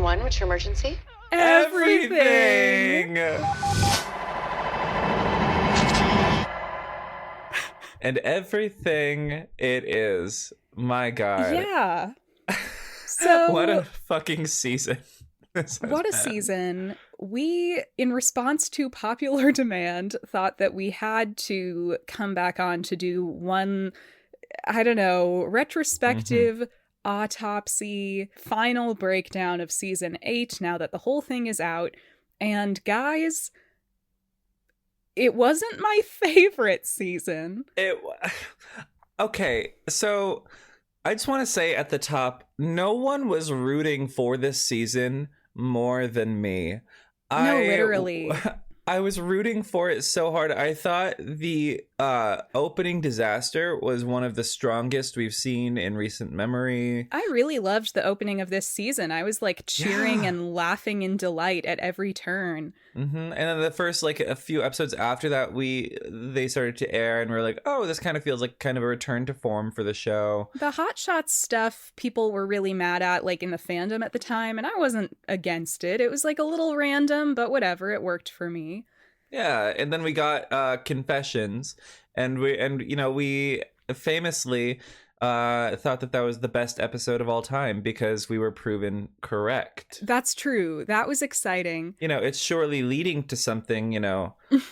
911, what's your emergency? Everything! And everything it is. My God. Yeah. So what a fucking season. What a season. We, in response to popular demand, thought that we had to come back on to do one, I don't know, retrospective autopsy, final breakdown of season 8 now that the whole thing is out. And guys, it wasn't my favorite season. Okay, so I just want to say at the top, no one was rooting for this season more than me. No, literally. I was rooting for it so hard. I thought the opening disaster was one of the strongest we've seen in recent memory. I really loved the opening of this season. I was like cheering and laughing in delight at every turn. And then the first like a few episodes after that, they started to air, and we're like, oh, this kind of feels like kind of a return to form for the show. The Hot Shots stuff people were really mad at, like in the fandom at the time, and I wasn't against it. It was like a little random, but whatever, it worked for me. Yeah, and then we got Confessions, and we famously thought that was the best episode of all time because we were proven correct. That's true. That was exciting. It's surely leading to something,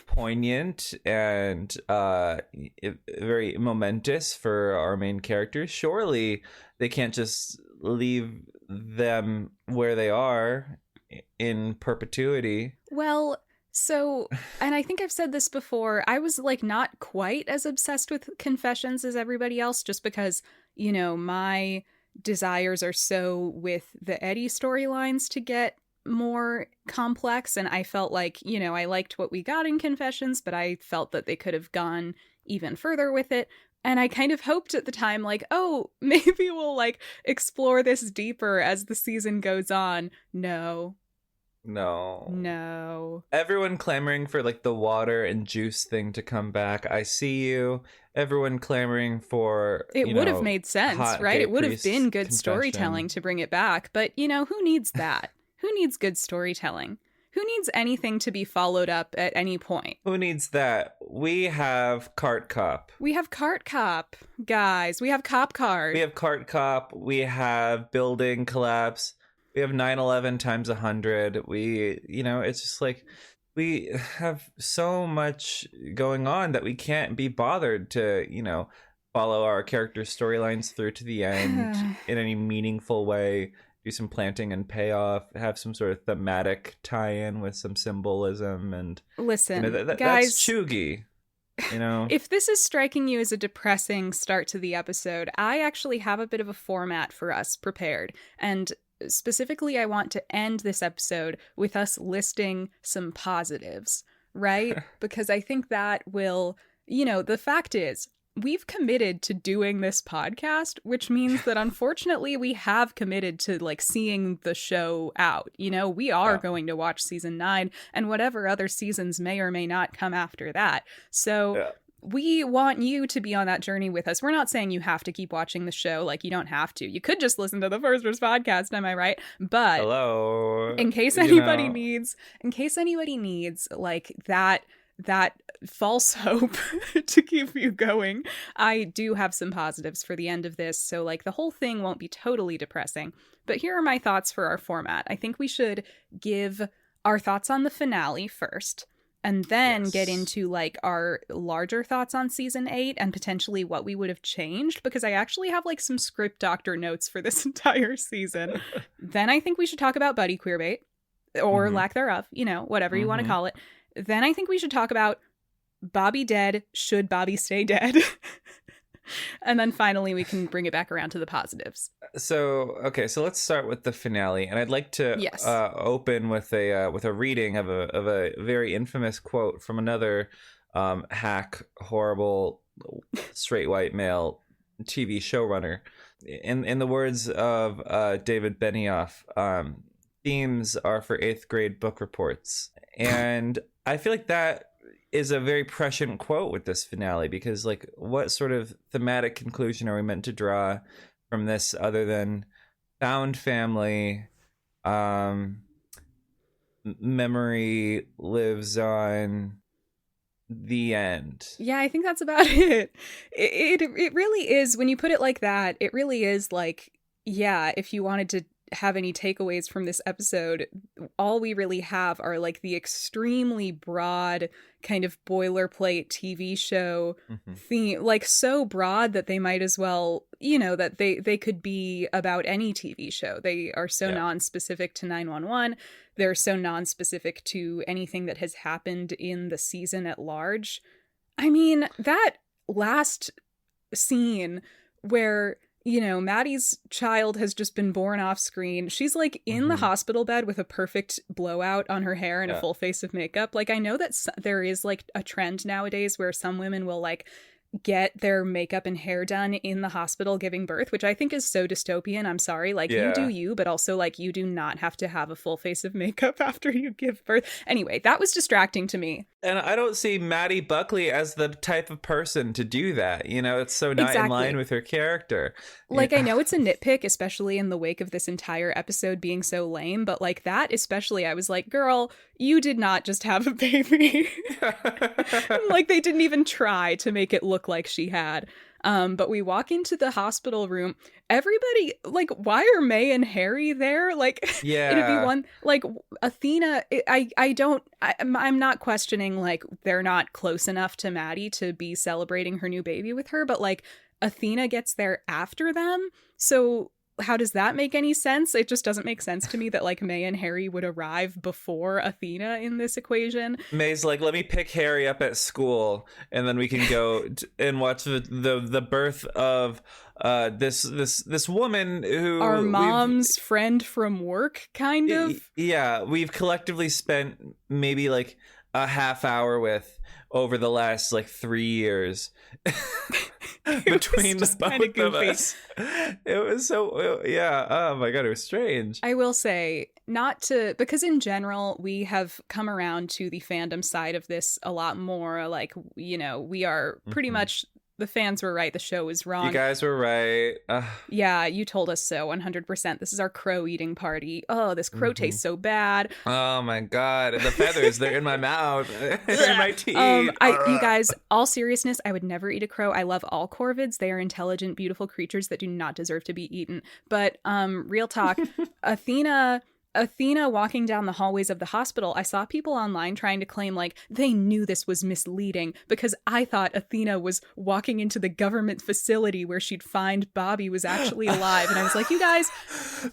poignant and very momentous for our main characters. Surely they can't just leave them where they are in perpetuity. Well, so, and I think I've said this before, I was like not quite as obsessed with Confessions as everybody else, just because, my desires are so with the Eddie storylines to get more complex. And I felt like, I liked what we got in Confessions, but I felt that they could have gone even further with it. And I kind of hoped at the time, like, oh, maybe we'll like explore this deeper as the season goes on. No. Everyone clamoring for like the water and juice thing to come back. I see you. Everyone clamoring for it would have made sense, right? It would have been good confession. Storytelling to bring it back. But who needs that? Who needs good storytelling? Who needs anything to be followed up at any point? Who needs that? We have Cart Cop. We have Cart Cop, guys. We have Cop Card. We have Cart Cop. We have Building Collapse. We have 9/11 times 100. It's just like we have so much going on that we can't be bothered to, follow our characters' storylines through to the end in any meaningful way. Do some planting and payoff. Have some sort of thematic tie-in with some symbolism. And listen, guys, that's chuggy. If this is striking you as a depressing start to the episode, I actually have a bit of a format for us prepared. And specifically, I want to end this episode with us listing some positives, right? Because I think that will, the fact is, we've committed to doing this podcast, which means that unfortunately we have committed to like seeing the show out. We are going to watch season 9 and whatever other seasons may or may not come after that. So we want you to be on that journey with us. We're not saying you have to keep watching the show. Like, you don't have to. You could just listen to the First Verse podcast, am I right? But hello, in case anybody needs like that false hope to keep you going, I do have some positives for the end of this. So like the whole thing won't be totally depressing. But here are my thoughts for our format. I think we should give our thoughts on the finale first, and then get into like our larger thoughts on season 8 and potentially what we would have changed, because I actually have like some script doctor notes for this entire season. Then I think we should talk about Buddie queerbait, or lack thereof, whatever you want to call it. Then I think we should talk about Bobby dead. Should Bobby stay dead? And then finally we can bring it back around to the positives. So let's start with the finale, and I'd like to open with a reading of a very infamous quote from another hack, horrible, straight white male TV showrunner. In the words of David Benioff, themes are for 8th grade book reports, and I feel like that is a very prescient quote with this finale, because like what sort of thematic conclusion are we meant to draw from this other than found family, Memory lives on. The end. Yeah, I think that's about it. It really is, when you put it like that, it really is like, yeah, if you wanted to have any takeaways from this episode, all we really have are like the extremely broad kind of boilerplate TV show theme, like so broad that they might as well, you know, that they could be about any TV show. They are so non-specific to 911. They're so non-specific to anything that has happened in the season at large. I mean, that last scene where, you know, Maddie's child has just been born off screen. She's like in the hospital bed with a perfect blowout on her hair and a full face of makeup. Like, I know that there is like a trend nowadays where some women will like get their makeup and hair done in the hospital giving birth, which I think is so dystopian. I'm sorry. Like, you do you, but also like you do not have to have a full face of makeup after you give birth. Anyway, that was distracting to me. And I don't see Maddie Buckley as the type of person to do that. You know, it's so not in line with her character. Like, I know it's a nitpick, especially in the wake of this entire episode being so lame, but like that especially, I was like, girl, you did not just have a baby. Like, they didn't even try to make it look like she had. But we walk into the hospital room. Everybody, like, why are May and Harry there? Like, it'd be one, like, Athena, I'm not questioning, like, they're not close enough to Maddie to be celebrating her new baby with her, but, like, Athena gets there after them. So how does that make any sense? It just doesn't make sense to me that like May and Harry would arrive before Athena in this equation. May's like, let me pick Harry up at school, and then we can go and watch the birth of this woman who our mom's friend from work, kind of. Yeah, we've collectively spent maybe like a half hour with over the last like 3 years. Between the both of us. It was so, oh my god, it was strange. I will say, because in general we have come around to the fandom side of this a lot more. Like, you know, we are pretty much, the fans were right, the show was wrong. You guys were right. Yeah, you told us so, 100%. This is our crow eating party. Oh, this crow tastes so bad. Oh my god, and the feathers, they're in my mouth. They're in my teeth. You guys, all seriousness, I would never eat a crow. I love all corvids. They are intelligent, beautiful creatures that do not deserve to be eaten. But real talk, Athena walking down the hallways of the hospital, I saw people online trying to claim like they knew this was misleading because I thought Athena was walking into the government facility where she'd find Bobby was actually alive. And I was like, you guys,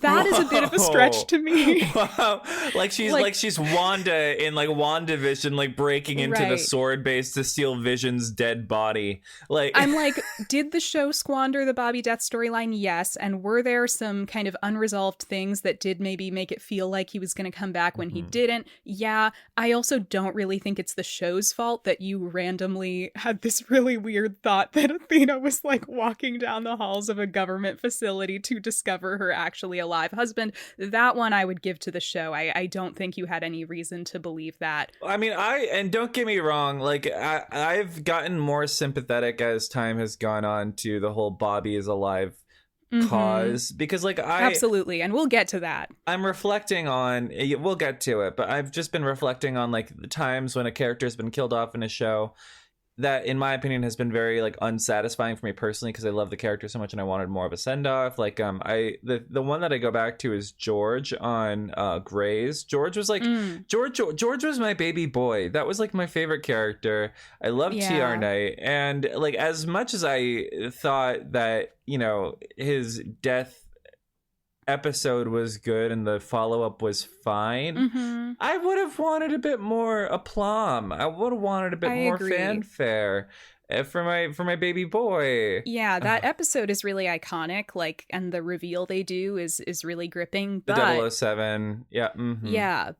that is a bit of a stretch to me. Wow. Like she's Wanda in like WandaVision, like breaking into the sword base to steal Vision's dead body. Like, I'm like, did the show squander the Bobby death storyline? Yes. And were there some kind of unresolved things that did maybe make it feel like he was going to come back when he didn't? Yeah. I also don't really think it's the show's fault that you randomly had this really weird thought that Athena was like walking down the halls of a government facility to discover her actually alive husband. That one I would give to the show. I don't think you had any reason to believe that. I mean, and don't get me wrong, like I've gotten more sympathetic as time has gone on to the whole Bobby is alive cause, because like absolutely, and we'll get to that. I'm reflecting on, we'll get to it, but I've just been reflecting on like the times when a character has been killed off in a show that in my opinion has been very like unsatisfying for me personally, because I love the character so much and I wanted more of a send-off. Like the one that I go back to is George on Grey's. George was like George was my baby boy. That was like my favorite character. I loved TR Knight, and like as much as I thought that, you know, his death episode was good and the follow-up was fine, I would have wanted a bit more aplomb. I would have wanted a bit more fanfare for my baby boy. Yeah, that episode is really iconic, like, and the reveal they do is really gripping. But the 007,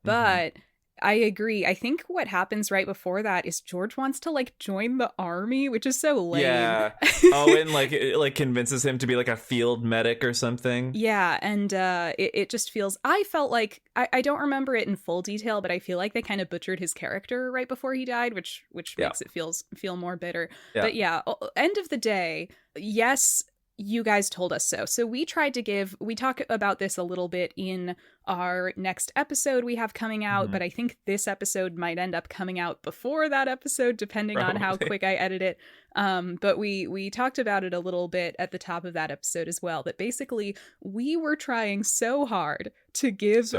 but I agree. I think what happens right before that is George wants to like join the army, which is so lame. Yeah. Oh, and like convinces him to be like a field medic or something. Yeah, and it just feels, I felt like, I don't remember it in full detail, but I feel like they kind of butchered his character right before he died, which makes it feel more bitter. Yeah. But yeah, end of the day, yes, you guys told us so. So we talk about this a little bit in our next episode we have coming out, but I think this episode might end up coming out before that episode, depending on how quick I edit it. But we talked about it a little bit at the top of that episode as well, that basically we were trying so hard to give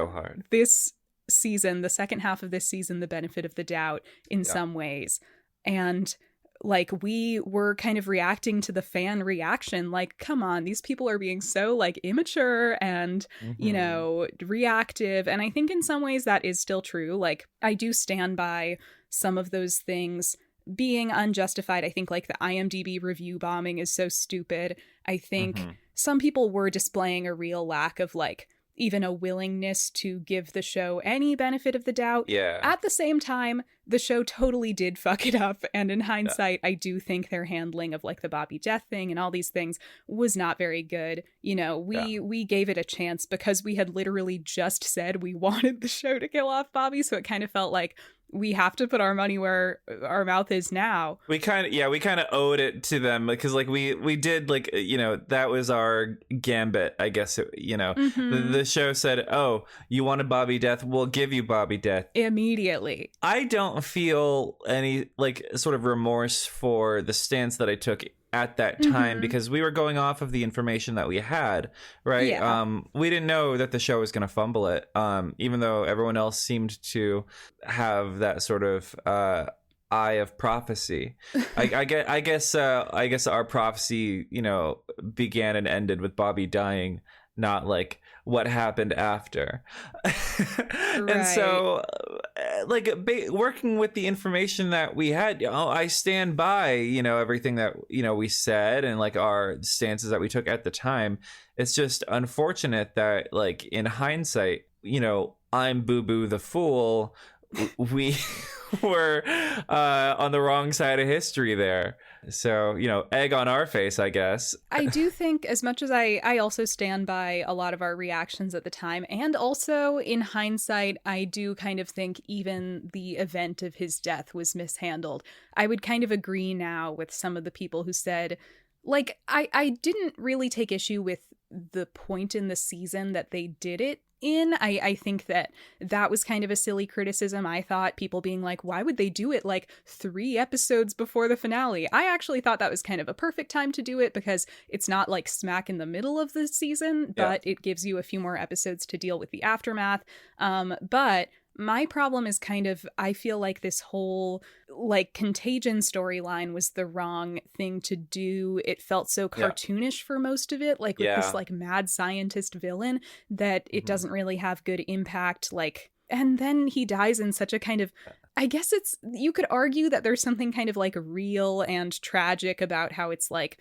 this season, the second half of this season, the benefit of the doubt in some ways. And like, we were kind of reacting to the fan reaction, like, come on, these people are being so like immature and, you know, reactive. And I think in some ways that is still true. Like, I do stand by some of those things being unjustified. I think like the IMDb review bombing is so stupid. I think some people were displaying a real lack of like even a willingness to give the show any benefit of the doubt. Yeah. At the same time, the show totally did fuck it up. And in hindsight, I do think their handling of like the Bobby death thing and all these things was not very good. You know, we gave it a chance because we had literally just said we wanted the show to kill off Bobby. So it kind of felt like we have to put our money where our mouth is now. We kind of owed it to them because like we did, like, you know, that was our gambit, I guess. You know, the show said, oh, you wanted Bobby death, we'll give you Bobby death immediately. I don't feel any like sort of remorse for the stance that I took at that time because we were going off of the information that we had, right? We didn't know that the show was going to fumble it, even though everyone else seemed to have that sort of eye of prophecy. I guess our prophecy, you know, began and ended with Bobby dying, not like what happened after. And so like working with the information that we had, I stand by, you know, everything that, you know, we said and like our stances that we took at the time. It's just unfortunate that like in hindsight, you know, I'm Boo Boo the fool. We were on the wrong side of history there. So, you know, egg on our face, I guess. I do think, as much as I also stand by a lot of our reactions at the time, and also in hindsight, I do kind of think even the event of his death was mishandled. I would kind of agree now with some of the people who said, like, I didn't really take issue with the point in the season that they did it in. I think that was kind of a silly criticism. I thought people being like, why would they do it like 3 episodes before the finale? I actually thought that was kind of a perfect time to do it because it's not like smack in the middle of the season, but it gives you a few more episodes to deal with the aftermath. But my problem is kind of, I feel like this whole like Contagion storyline was the wrong thing to do. It felt so cartoonish for most of it, like with this like mad scientist villain, that it doesn't really have good impact. Like, and then he dies in such a kind of, I guess you could argue that there's something kind of like real and tragic about how it's like,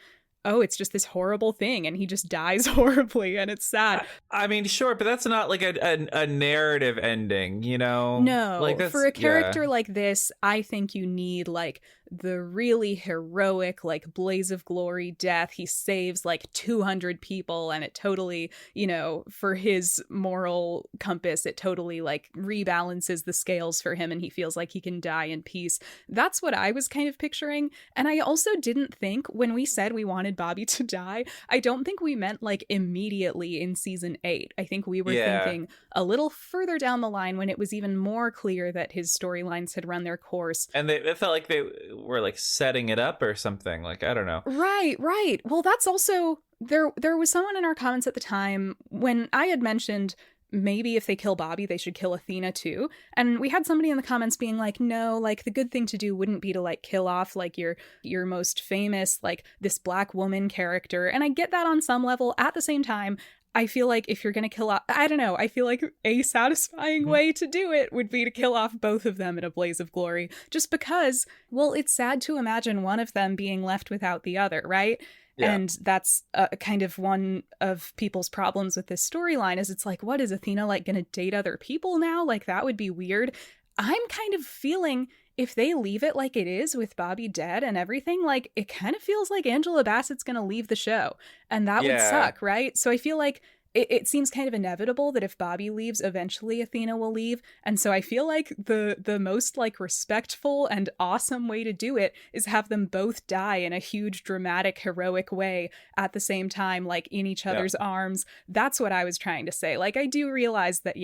oh, it's just this horrible thing and he just dies horribly and it's sad. I mean, sure, but that's not like a narrative ending, you know? No, like for a character like this, I think you need like the really heroic, like blaze of glory death. He saves like 200 people and it totally, you know, for his moral compass, it totally like rebalances the scales for him and he feels like he can die in peace. That's what I was kind of picturing. And I also didn't think when we said we wanted Bobby to die, I don't think we meant like immediately in season 8. I think we were thinking a little further down the line when it was even more clear that his storylines had run their course. And it felt like they were like setting it up or something, like, I don't know. Right. Well, that's also, there was someone in our comments at the time when I had mentioned maybe if they kill Bobby, they should kill Athena too. And we had somebody in the comments being like, no, like the good thing to do wouldn't be to like kill off like your most famous, like this black woman character. And I get that on some level. At the same time, I feel like if you're going to kill off, I don't know, I feel like a satisfying way to do it would be to kill off both of them in a blaze of glory. Just because, well, it's sad to imagine one of them being left without the other, right? Yeah. And that's kind of one of people's problems with this storyline is it's like, what, is Athena like going to date other people now? Like that would be weird. I'm kind of feeling if they leave it like it is with Bobby dead and everything, like it kind of feels like Angela Bassett's going to leave the show and that would suck, right? So I feel like it seems kind of inevitable that if Bobby leaves, eventually Athena will leave. And so I feel like the most like respectful and awesome way to do it is have them both die in a huge, dramatic, heroic way at the same time, like in each other's arms. That's what I was trying to say. Like, I do realize that,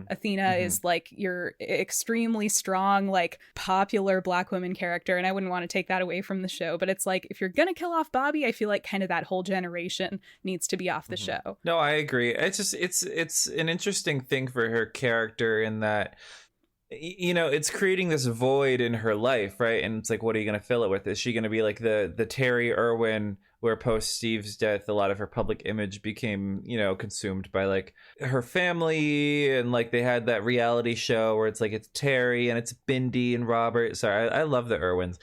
Athena is like your extremely strong, like popular Black woman character, and I wouldn't want to take that away from the show. But it's like, if you're gonna kill off Bobby, I feel like kind of that whole generation needs to be off the show. No, I agree. It's just it's an interesting thing for her character in that, you know, it's creating this void in her life, right? And it's like, what are you going to fill it with? Is she going to be like the Terry Irwin, where post Steve's death, a lot of her public image became, you know, consumed by like her family, and like they had that reality show where it's like it's Terry and it's Bindi and Robert. Sorry, I love the Irwins.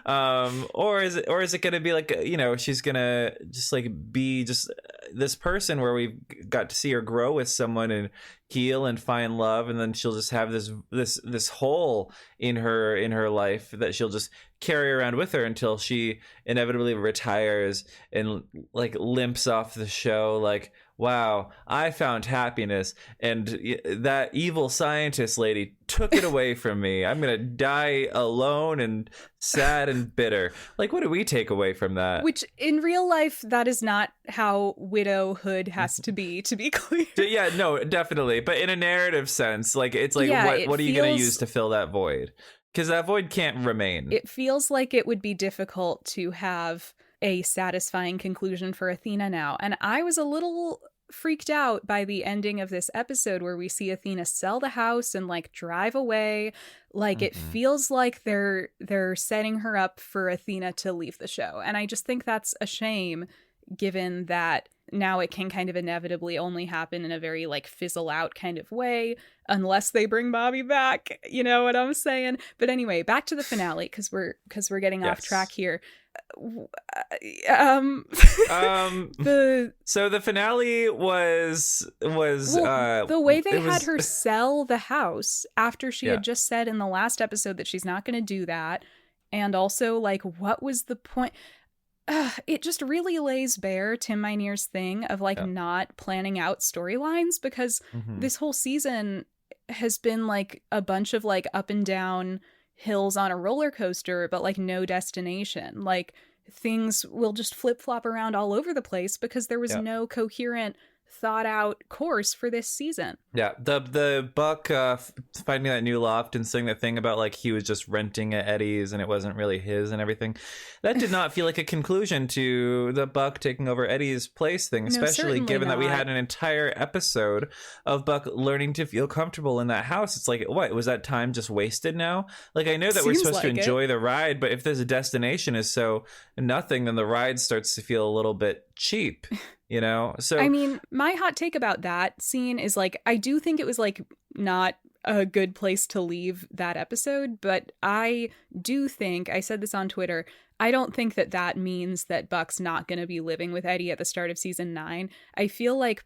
Or is it going to be like, you know, she's going to just like be just this person where we got to see her grow with someone and heal and find love, and then she'll just have this hole in her life that she'll just carry around with her until she inevitably retires and like limps off the show like, wow, I found happiness and that evil scientist lady took it away from me. I'm gonna die alone and sad and bitter. Like, what do we take away from that? Which in real life, that is not how widowhood has to be clear. Yeah, no, definitely. But in a narrative sense, like, it's like, what are you gonna use to fill that void? Because that void can't remain. It feels like it would be difficult to have a satisfying conclusion for Athena now. And I was a little freaked out by the ending of this episode where we see Athena sell the house and like drive away. Like, it feels like they're setting her up for Athena to leave the show. And I just think that's a shame, given that now it can kind of inevitably only happen in a very like fizzle out kind of way unless they bring Bobby back. You know what I'm saying? But anyway, back to the finale, because we're getting off track here. So the finale was the way they had her sell the house after she had just said in the last episode that she's not going to do that. And also, like, what was the point? It just really lays bare Tim Minear's thing of like not planning out storylines, because this whole season has been like a bunch of like up and down hills on a roller coaster, but like no destination. Like, things will just flip-flop around all over the place because there was no coherent, thought out course for this season. The Buck finding that new loft and saying that thing about like he was just renting at Eddie's and it wasn't really his and everything, that did not feel like a conclusion to the Buck taking over Eddie's place thing, especially given that we had an entire episode of Buck learning to feel comfortable in that house. It's like, what, was that time just wasted now? Like, I know that we're supposed to enjoy the ride, but if this destination is so nothing, then the ride starts to feel a little bit cheap. You know, so I mean, my hot take about that scene is like, I do think it was like not a good place to leave that episode, but I do think, I said this on Twitter, I don't think that means that Buck's not going to be living with Eddie at the start of season 9. I feel like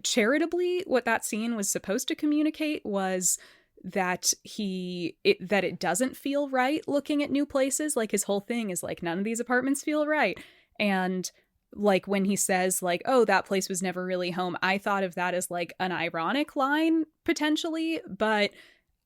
charitably what that scene was supposed to communicate was that it doesn't feel right looking at new places. Like, his whole thing is like, none of these apartments feel right. And like, when he says like, oh, that place was never really home, I thought of that as like an ironic line potentially, but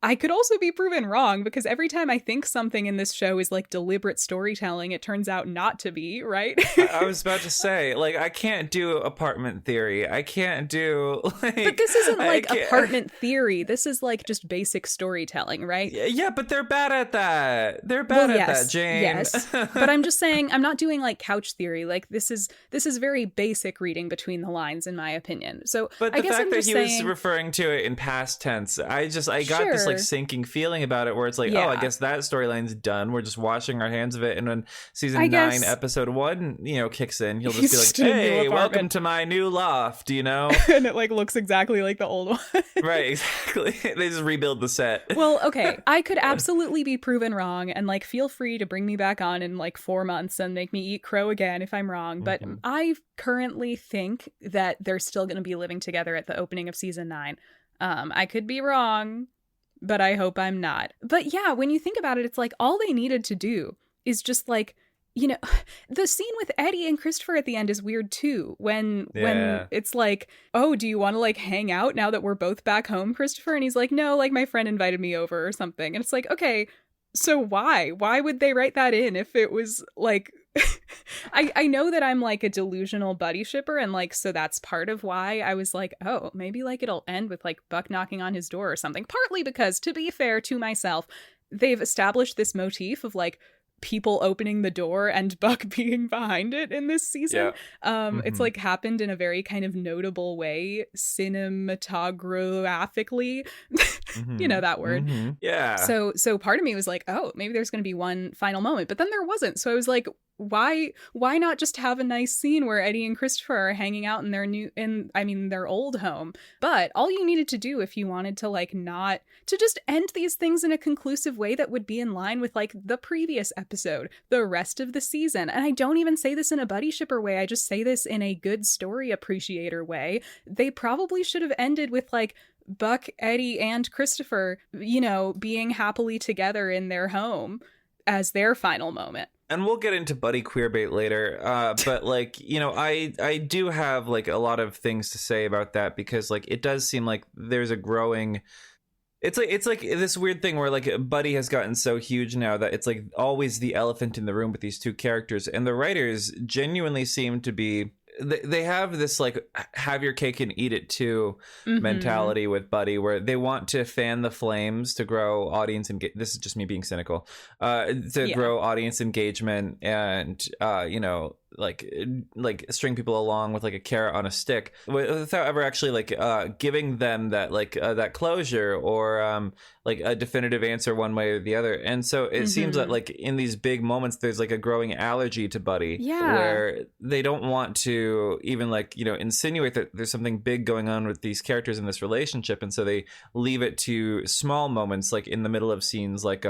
I could also be proven wrong, because every time I think something in this show is like deliberate storytelling, it turns out not to be, right? I was about to say, like, I can't do apartment theory. I can't do like... But this isn't like apartment theory. This is like just basic storytelling, right? Yeah, but they're bad at that. They're bad at that, Jane. Yes, but I'm just saying, I'm not doing like couch theory. Like, this is very basic reading between the lines, in my opinion. So, but the fact that he was referring to it in past tense, I got this like sinking feeling about it, where it's like, oh, I guess that storyline's done. We're just washing our hands of it, and when season 9 episode 1 kicks in, he'll just be like, hey, welcome to my new loft, you know. And it like looks exactly like the old one. Right, exactly. They just rebuild the set. Well, okay, I could absolutely be proven wrong, and like, feel free to bring me back on in like 4 months and make me eat crow again if I'm wrong, but I currently think that they're still going to be living together at the opening of season 9. I could be wrong, but I hope I'm not. But yeah, when you think about it, it's like all they needed to do is just like you know, the scene with Eddie and Christopher at the end is weird too. When it's like, oh, do you want to like hang out now that we're both back home, Christopher? And he's like, no, like my friend invited me over or something. And it's like, okay, so why would they write that in if it was like I know that I'm like a delusional buddy shipper, and like so that's part of why I was like, oh, maybe like it'll end with like Buck knocking on his door or something. Partly because, to be fair to myself, they've established this motif of like people opening the door and Buck being behind it in this season. Yeah. It's like happened in a very kind of notable way cinematographically. You know that word. Yeah. So part of me was like, oh, maybe there's going to be one final moment, but then there wasn't. So I was like, why not just have a nice scene where Eddie and Christopher are hanging out in their old home? But all you needed to do if you wanted to like not to just end these things in a conclusive way that would be in line with like the previous episode, the rest of the season. And I don't even say this in a buddy shipper way. I just say this in a good story appreciator way. They probably should have ended with like Buck, Eddie, and Christopher, you know, being happily together in their home as their final moment. And we'll get into buddy queerbait later, but like, you know, I do have like a lot of things to say about that, because like it does seem like there's a growing. It's like this weird thing where like Buddy has gotten so huge now that it's like always the elephant in the room with these two characters, and the writers genuinely seem to be. They have this like have your cake and eat it too mentality with Buddy, where they want to fan the flames to grow audience and this is just me being cynical grow audience engagement and you know, like string people along with like a carrot on a stick without ever actually like giving them that like that closure or like a definitive answer one way or the other. And so it seems that like in these big moments there's like a growing allergy to Buddy, where they don't want to even like, you know, insinuate that there's something big going on with these characters in this relationship, and so they leave it to small moments like in the middle of scenes like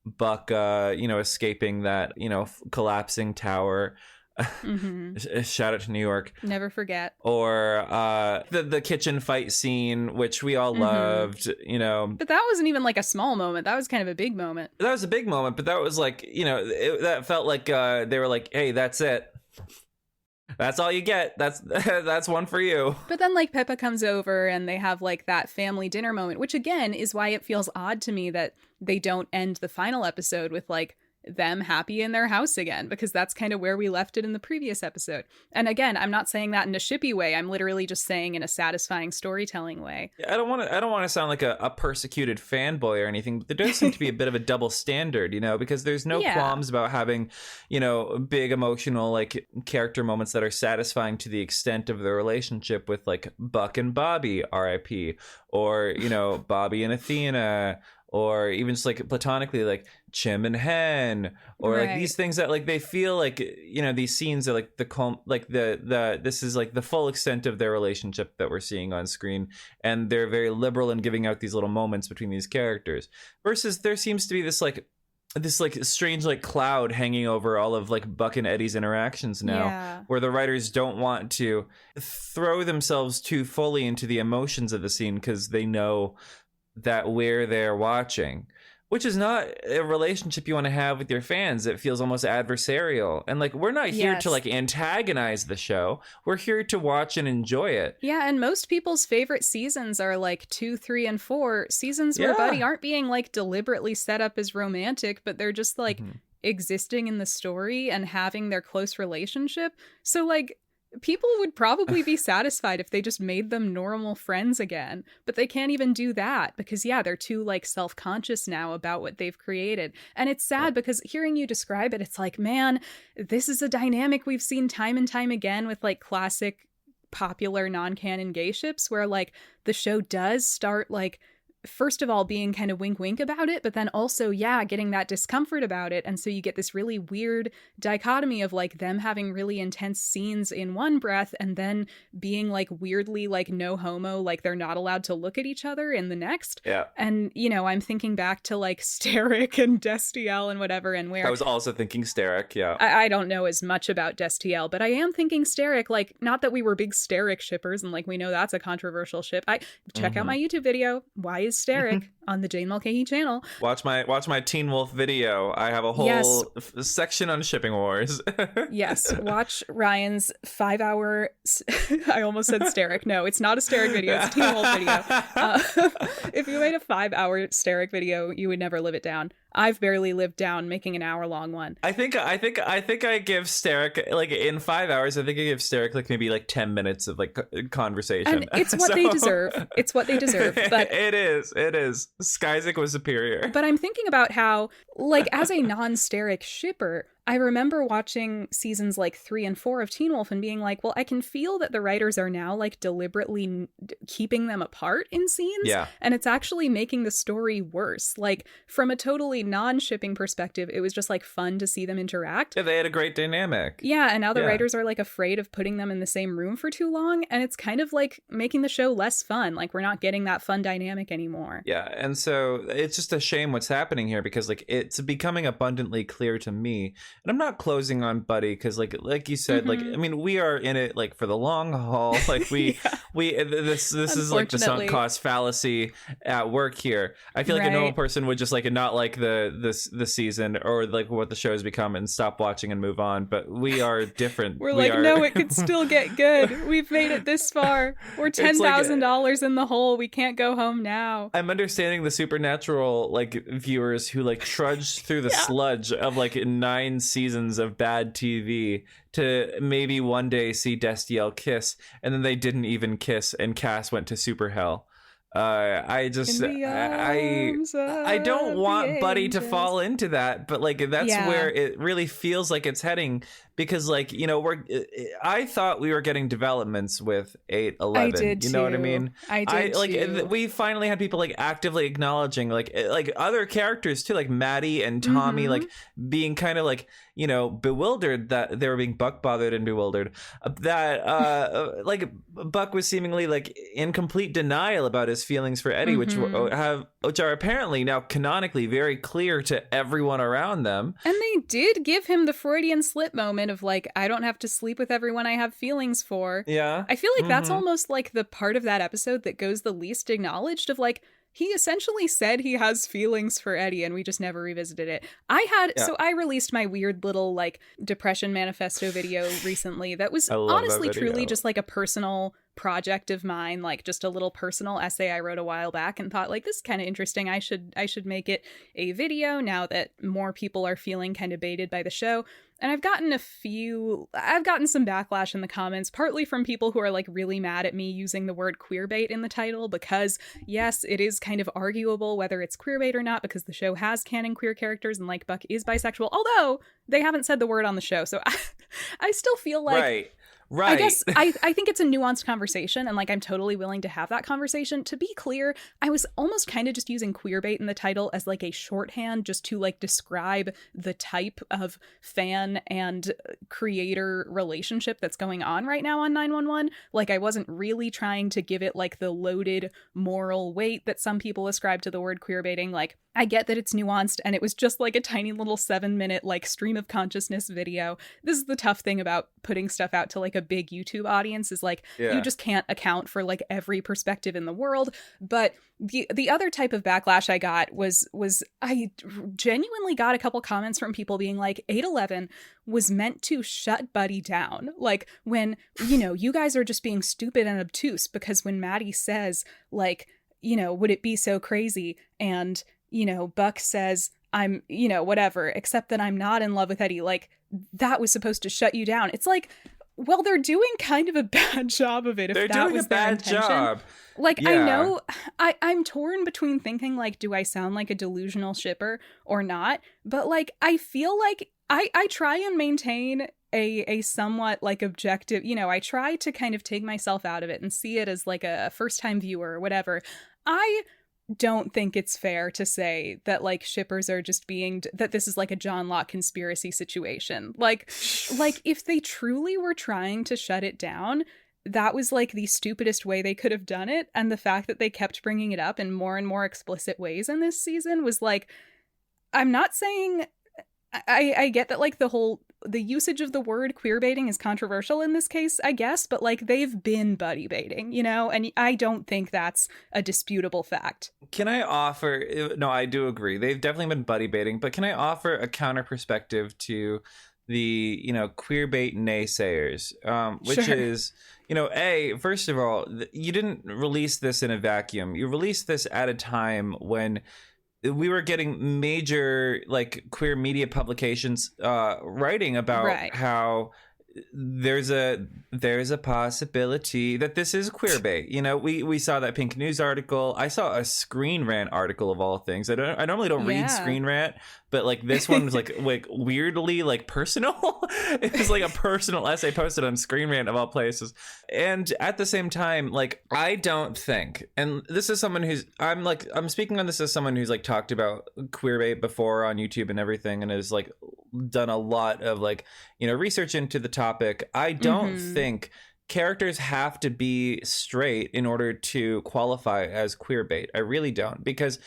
Buck you know, escaping that, you know, collapsing tower. Shout out to New York, never forget. Or the kitchen fight scene, which we all loved, you know. But that wasn't even like a small moment. That was kind of a big moment. That was a big moment, but that was like, you know, that felt like they were like, hey, that's it. That's all you get. That's one for you. But then like Peppa comes over and they have like that family dinner moment, which again is why it feels odd to me that they don't end the final episode with like them happy in their house again, because that's kind of where we left it in the previous episode. And again, I'm not saying that in a shippy way. I'm literally just saying in a satisfying storytelling way. I don't want to sound like a persecuted fanboy or anything, but there does seem to be a bit of a double standard, you know, because there's no qualms about having, you know, big emotional like character moments that are satisfying to the extent of the relationship with like Buck and Bobby, R.I.P., or, you know, Bobby and Athena, or even just like platonically like Chim and Hen, or like these things that like they feel like, you know, these scenes are like the this is like the full extent of their relationship that we're seeing on screen, and they're very liberal in giving out these little moments between these characters, versus there seems to be this strange like cloud hanging over all of like Buck and Eddie's interactions now, where the writers don't want to throw themselves too fully into the emotions of the scene because they know that we're there watching, which is not a relationship you want to have with your fans. It feels almost adversarial. And like, we're not here to like antagonize the show. We're here to watch and enjoy it. Yeah. And most people's favorite seasons are like 2, 3, and 4 seasons where Buddy aren't being like deliberately set up as romantic, but they're just like existing in the story and having their close relationship. So like, people would probably be satisfied if they just made them normal friends again, but they can't even do that because they're too like self-conscious now about what they've created. And it's sad because hearing you describe it, it's like, man, this is a dynamic we've seen time and time again with like classic popular non-canon gay ships, where like the show does start like first of all being kind of wink about it, but then also getting that discomfort about it. And so you get this really weird dichotomy of like them having really intense scenes in one breath and then being like weirdly like no homo, like they're not allowed to look at each other in the next. And you know, I'm thinking back to like Steric and Destiel and whatever, and where I was also thinking Steric. I don't know as much about Destiel, but I am thinking Steric, like not that we were big Steric shippers and like we know that's a controversial ship. Check out my YouTube video, why is Sterrick on the Jane Mulcahy channel. Watch my Teen Wolf video. I have a whole section on shipping wars. Yes, watch Ryan's 5-hour. I almost said Sterrick. No, it's not a Sterrick video. It's a Teen Wolf video. If you made a 5-hour Sterrick video, you would never live it down. I've barely lived down making an hour-long one. I think I give Sterrick, like, in 5 hours, I think I give Sterrick like maybe like 10 minutes of like conversation. And it's what they deserve. It's what they deserve. But it is. Skyzik was superior. But I'm thinking about how, like, as a non-Sterrick shipper, I remember watching seasons like 3 and 4 of Teen Wolf and being like, well, I can feel that the writers are now like deliberately keeping them apart in scenes. Yeah. And it's actually making the story worse. Like, from a totally non-shipping perspective, it was just like fun to see them interact. Yeah, they had a great dynamic. Yeah, and now the writers are like afraid of putting them in the same room for too long. And it's kind of like making the show less fun. Like, we're not getting that fun dynamic anymore. Yeah, and so it's just a shame what's happening here, because like it's becoming abundantly clear to me. And I'm not closing on Buddie because, like you said, like, I mean, we are in it like for the long haul. Like this is like the sunk cost fallacy at work here. I feel like a normal person would just like not like the season or like what the show has become and stop watching and move on. But we are different. No, it could still get good. We've made it this far. We're $10,000 in the hole. We can't go home now. I'm understanding the Supernatural like viewers who like trudge through the sludge of like 9 seasons of bad TV to maybe one day see Destiel kiss, and then they didn't even kiss, and Cass went to super hell. I don't want Buddie to fall into that, but like that's where it really feels like it's heading, because like, you know, I thought we were getting developments with 8-11. I did too. You know what I mean? I did too. Like we finally had people like actively acknowledging like other characters too, like Maddie and Tommy, like being kind of like, you know, bewildered that they were being Buck bothered and bewildered that like Buck was seemingly like in complete denial about his feelings for Eddie, which are apparently now canonically very clear to everyone around them. And they did give him the Freudian slip moment of like, I don't have to sleep with everyone I have feelings for. Yeah. I feel like that's almost like the part of that episode that goes the least acknowledged, of like, he essentially said he has feelings for Eddie and we just never revisited it. So I released my weird little like depression manifesto video recently that was honestly truly just like a personal project of mine, like just a little personal essay I wrote a while back and thought like, this is kind of interesting. I should make it a video now that more people are feeling kind of baited by the show. And I've gotten some backlash in the comments, partly from people who are like really mad at me using the word queerbait in the title, because yes, it is kind of arguable whether it's queerbait or not, because the show has canon queer characters and like Buck is bisexual, although they haven't said the word on the show. So I still feel like Right. I guess I think it's a nuanced conversation, and like I'm totally willing to have that conversation. To be clear, I was almost kind of just using queerbait in the title as like a shorthand just to like describe the type of fan and creator relationship that's going on right now on 911. Like I wasn't really trying to give it like the loaded moral weight that some people ascribe to the word queerbaiting. Like I get that it's nuanced, and it was just like a tiny little 7-minute like stream of consciousness video. This is the tough thing about putting stuff out to like a big YouTube audience, is like you just can't account for like every perspective in the world. But the other type of backlash I got was I genuinely got a couple comments from people being like, 8-11 was meant to shut Buddie down. Like when, you know, you guys are just being stupid and obtuse, because when Maddie says like, you know, would it be so crazy? And, you know, Buck says, I'm, you know, whatever, except that I'm not in love with Eddie. Like that was supposed to shut you down. It's like, well, they're doing kind of a bad job of it. If they're that doing was a bad their intention. job. Like, I know I'm torn between thinking like, do I sound like a delusional shipper or not? But like, I feel like I try and maintain a somewhat like objective, you know, I try to kind of take myself out of it and see it as like a first time viewer or whatever. I don't think it's fair to say that like shippers are just being, that this is like a John Locke conspiracy situation. Like if they truly were trying to shut it down, that was like the stupidest way they could have done it. And the fact that they kept bringing it up in more and more explicit ways in this season was like, I'm not saying I get that like the usage of the word queer baiting is controversial in this case, I guess, but like they've been buddy baiting, you know, and I don't think that's a disputable fact. Can I offer? No, I do agree. They've definitely been buddy baiting, but can I offer a counter perspective to the, you know, queer bait naysayers, which Sure. is, you know, first of all, you didn't release this in a vacuum. You released this at a time when we were getting major like queer media publications writing about how there's a possibility that this is queer bait. You know, we saw that Pink News article. I saw a Screen Rant article of all things. I normally don't read Screen Rant, but like this one was like weirdly like personal. It was like a personal essay posted on Screen Rant of all places. And at the same time, like I don't think, and this is someone who's I'm speaking on this as someone who's like talked about queer bait before on YouTube and everything, and has like done a lot of like, you know, research into the topic. I don't think characters have to be straight in order to qualify as queer bait. I really don't, because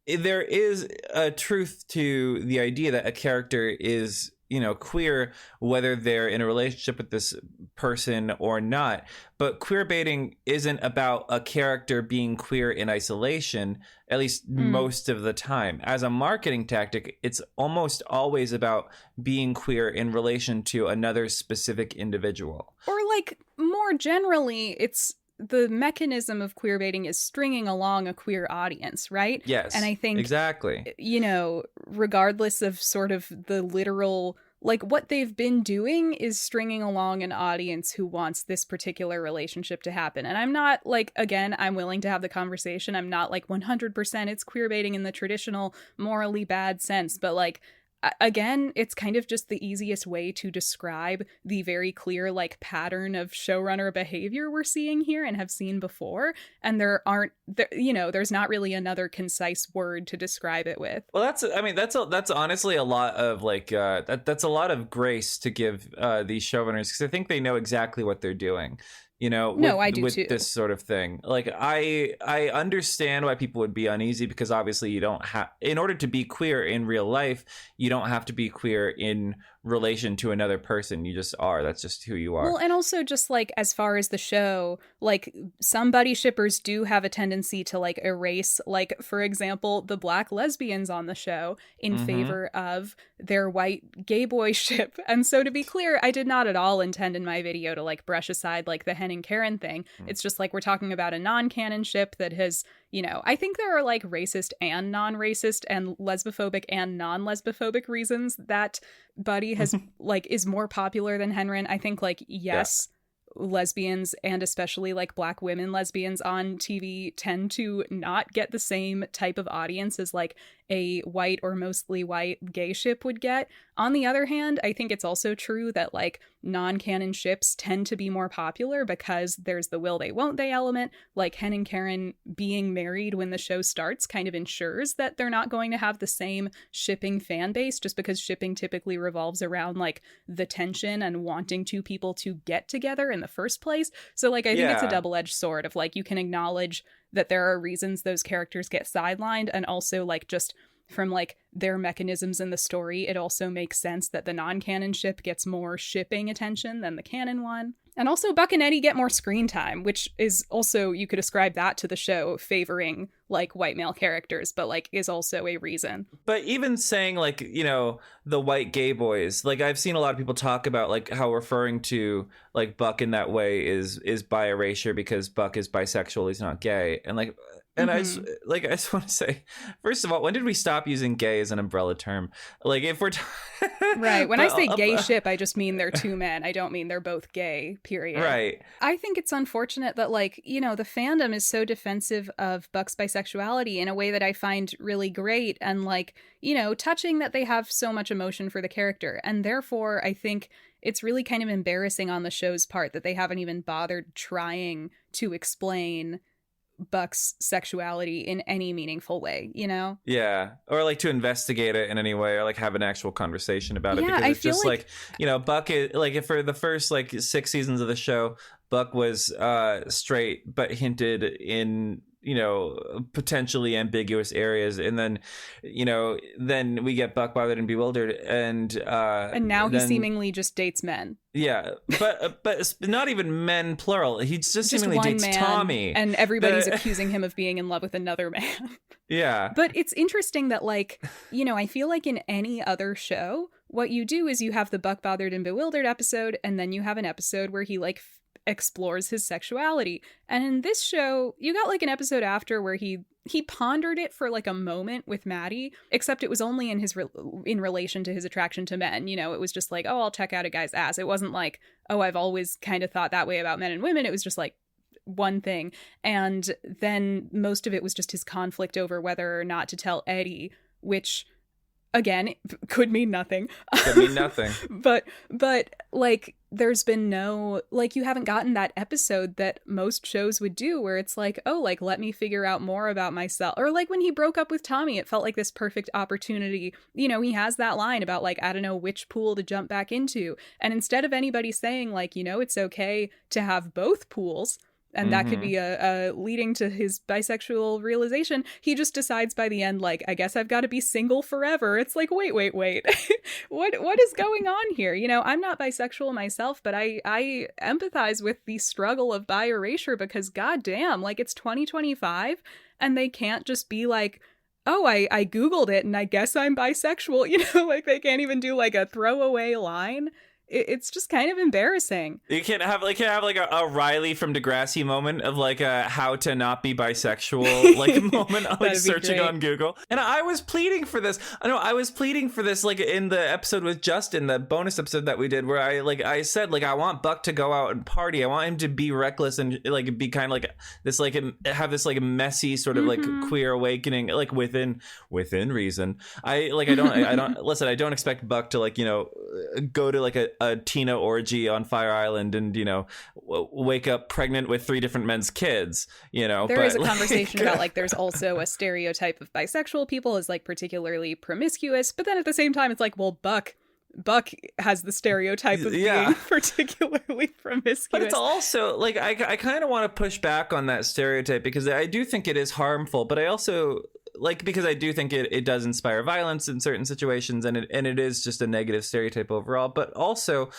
there is a truth to the idea that a character is, you know, queer, whether they're in a relationship with this person or not. But queer baiting isn't about a character being queer in isolation, at least most of the time. As a marketing tactic, it's almost always about being queer in relation to another specific individual. Or like more generally, it's the mechanism of queer baiting is stringing along a queer audience, right? Yes. And I think exactly, you know, regardless of sort of the literal, like what they've been doing is stringing along an audience who wants this particular relationship to happen. And I'm not like, again, I'm willing to have the conversation. I'm not like 100% it's queer baiting in the traditional morally bad sense, but like, again, it's kind of just the easiest way to describe the very clear like pattern of showrunner behavior we're seeing here and have seen before. And there's not really another concise word to describe it with. Well, that's honestly a lot of like that's a lot of grace to give these showrunners, because I think they know exactly what they're doing. You know, with this sort of thing. Like I understand why people would be uneasy, because obviously you don't have, in order to be queer in real life, you don't have to be queer in relation to another person. You just are. That's just who you are. Well, and also just like as far as the show, like some buddy shippers do have a tendency to like erase, like for example, the black lesbians on the show in favor of their white gay boy ship. And so to be clear, I did not at all intend in my video to like brush aside like the Hen and Karen thing. It's just like we're talking about a non-canon ship that has, you know, I think there are like racist and non-racist and lesbophobic and non-lesbophobic reasons that Buddie has like is more popular than Henren. I think like yes, lesbians and especially like black women lesbians on TV tend to not get the same type of audience as like a white or mostly white gay ship would get. On the other hand, I think it's also true that like non-canon ships tend to be more popular because there's the will they won't they element. Like Hen and Karen being married when the show starts kind of ensures that they're not going to have the same shipping fan base, just because shipping typically revolves around like the tension and wanting two people to get together in the first place. So like I think it's a double-edged sword of like you can acknowledge that there are reasons those characters get sidelined, and also like just from like their mechanisms in the story, it also makes sense that the non-canon ship gets more shipping attention than the canon one. And also Buck and Eddie get more screen time, which is also, you could ascribe that to the show favoring like white male characters, but like is also a reason. But even saying like, you know, the white gay boys, like I've seen a lot of people talk about like how referring to like Buck in that way is bi erasure because Buck is bisexual, he's not gay. And like, and I just want to say, first of all, when did we stop using gay as an umbrella term? Like if we're right. When I say gay ship, I just mean they're two men. I don't mean they're both gay, period. Right. I think it's unfortunate that like, you know, the fandom is so defensive of Buck's bisexuality in a way that I find really great and like, you know, touching that they have so much emotion for the character. And therefore, I think it's really kind of embarrassing on the show's part that they haven't even bothered trying to explain Buck's sexuality in any meaningful way, you know? Yeah. Or like to investigate it in any way, or like have an actual conversation about it. Because it's just like, you know, Buck is like, if for the first like 6 seasons of the show, Buck was straight, but hinted in potentially ambiguous areas. And then, then we get Buck, Bothered, and Bewildered. And now he seemingly just dates men. Yeah, but it's not even men plural. He just seemingly dates man, Tommy. And everybody's accusing him of being in love with another man. Yeah. But it's interesting that, like, I feel like in any other show, what you do is you have the Buck, Bothered, and Bewildered episode, and then you have an episode where he, like, explores his sexuality. And in this show, you got, like, an episode after where he pondered it for, like, a moment with Maddie, except it was only in relation to his attraction to men. It was just like, oh, I'll check out a guy's ass. It wasn't like, oh, I've always kind of thought that way about men and women. It was just like one thing. And then most of it was just his conflict over whether or not to tell Eddie, which, again, could mean nothing. Could mean nothing. but like, there's been no, like, you haven't gotten that episode that most shows would do where it's like, oh, like, let me figure out more about myself. Or like when he broke up with Tommy, it felt like this perfect opportunity. He has that line about, like, I don't know which pool to jump back into. And instead of anybody saying, like, it's okay to have both pools, and that could be a leading to his bisexual realization, he just decides by the end, like, I guess I've got to be single forever. It's like, wait. What is going on here? I'm not bisexual myself, but I empathize with the struggle of bi erasure because goddamn, like, it's 2025 and they can't just be like, oh, I Googled it and I guess I'm bisexual. Like, they can't even do, like, a throwaway line. It's just kind of embarrassing. You can't have like a Riley from Degrassi moment of like a how to not be bisexual like moment of like searching on Google. And I was pleading for this. I was pleading for this like in the episode with Justin, the bonus episode that we did, where I said like I want Buck to go out and party. I want him to be reckless and like be kind of like this, like have this like messy sort of like queer awakening like within reason. I don't listen. I don't expect Buck to like go to like a Tina orgy on Fire Island and wake up pregnant with 3 different men's kids. There is a conversation about like there's also a stereotype of bisexual people as like particularly promiscuous, but then at the same time it's like, well, Buck has the stereotype of being particularly promiscuous. But it's also like I kind of want to push back on that stereotype because I do think it is harmful, but I also because I do think it does inspire violence in certain situations, and it is just a negative stereotype overall. But also,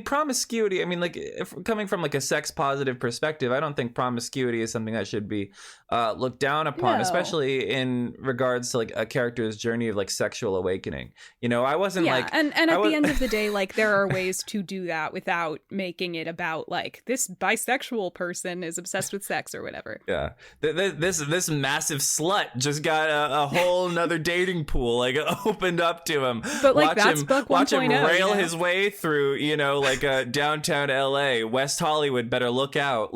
promiscuity. If coming from like a sex positive perspective, I don't think promiscuity is something that should be looked down upon, especially in regards to like a character's journey of like sexual awakening. I wasn't like, and at the end of the day, like there are ways to do that without making it about like this bisexual person is obsessed with sex or whatever. Yeah, this massive slut just got a whole nother dating pool like opened up to him. But like that's Buck 1.0. Watch him rail his way through, like downtown LA, West Hollywood. Better look out.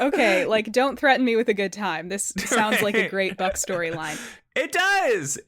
Okay, like don't threaten me with a good time. This sounds like a great Buck storyline. It does.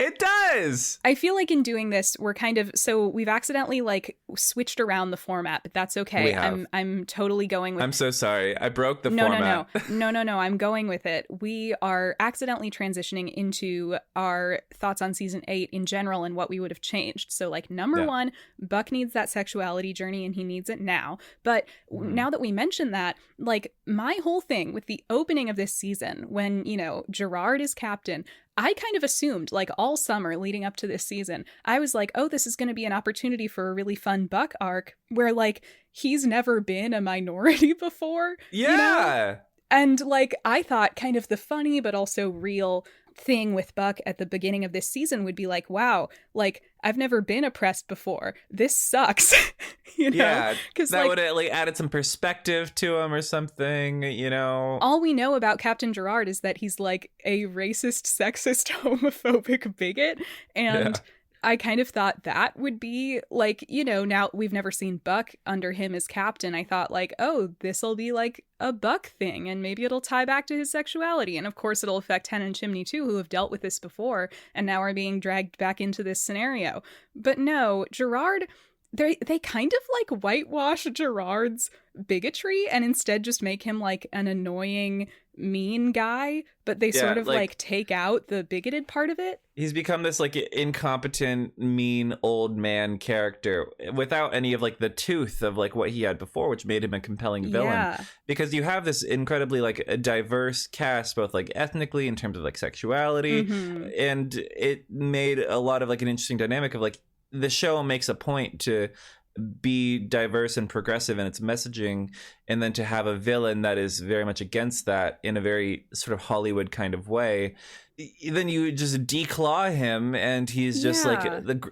I feel like in doing this, we've accidentally like switched around the format, but that's okay. I'm totally going with. I'm so sorry. I broke the format. No. I'm going with it. We are accidentally transitioning into our thoughts on season 8 in general and what we would have changed. So like number 1, Buck needs that sexuality journey and he needs it now. But now that we mention that, like my whole thing with the opening of this season, when, Gerard is captain, I kind of assumed, like, all summer leading up to this season, I was like, oh, this is going to be an opportunity for a really fun Buck arc where, like, he's never been a minority before. Yeah. And, like, I thought kind of the funny but also real thing with Buck at the beginning of this season would be like, wow, like, I've never been oppressed before. This sucks. Yeah, because that would have like added some perspective to him or something, All we know about Captain Gerard is that he's like a racist, sexist, homophobic bigot. And I kind of thought that would be like, now we've never seen Buck under him as captain. I thought like, oh, this'll be like a Buck thing and maybe it'll tie back to his sexuality. And of course it'll affect Hen and Chimney too, who have dealt with this before and now are being dragged back into this scenario. But no, Gerard, they kind of like whitewash Gerard's bigotry and instead just make him like an annoying mean guy, but they sort of like take out the bigoted part of it. He's become this like incompetent, mean old man character without any of like the tooth of like what he had before, which made him a compelling villain. Because you have this incredibly like a diverse cast, both like ethnically in terms of like sexuality, and it made a lot of like an interesting dynamic of like the show makes a point to be diverse and progressive in its messaging, and then to have a villain that is very much against that in a very sort of Hollywood kind of way. Then you just declaw him and he's just like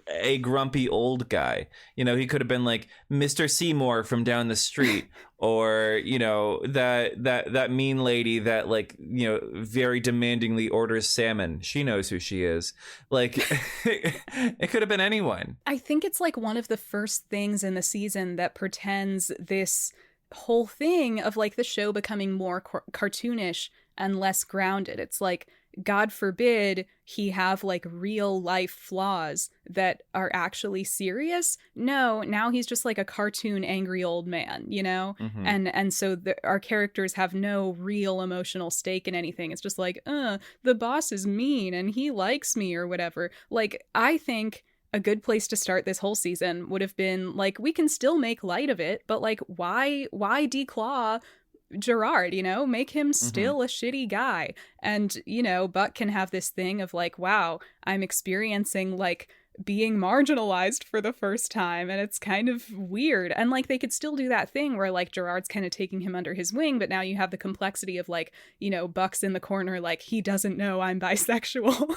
a grumpy old guy. You know, he could have been like Mr. Seymour from down the street, or, you know, that mean lady that like, you know, very demandingly orders salmon. She knows who she is. Like it could have been anyone. I think it's like one of the first things in the season that pretends this whole thing of like the show becoming more cartoonish and less grounded. It's like, God forbid he have like real life flaws that are actually serious. No, now he's just like a cartoon angry old man, you know? And so our characters have no real emotional stake in anything. It's just like, the boss is mean and he likes me or whatever. Like, I think a good place to start this whole season would have been like, we can still make light of it, but like, why declaw Gerard, you know, make him still a shitty guy. And, you know, Buck can have this thing of like, wow, I'm experiencing like being marginalized for the first time, and it's kind of weird. And like they could still do that thing where like Gerard's kind of taking him under his wing, but now you have the complexity of like, you know, Buck's in the corner like, he doesn't know I'm bisexual.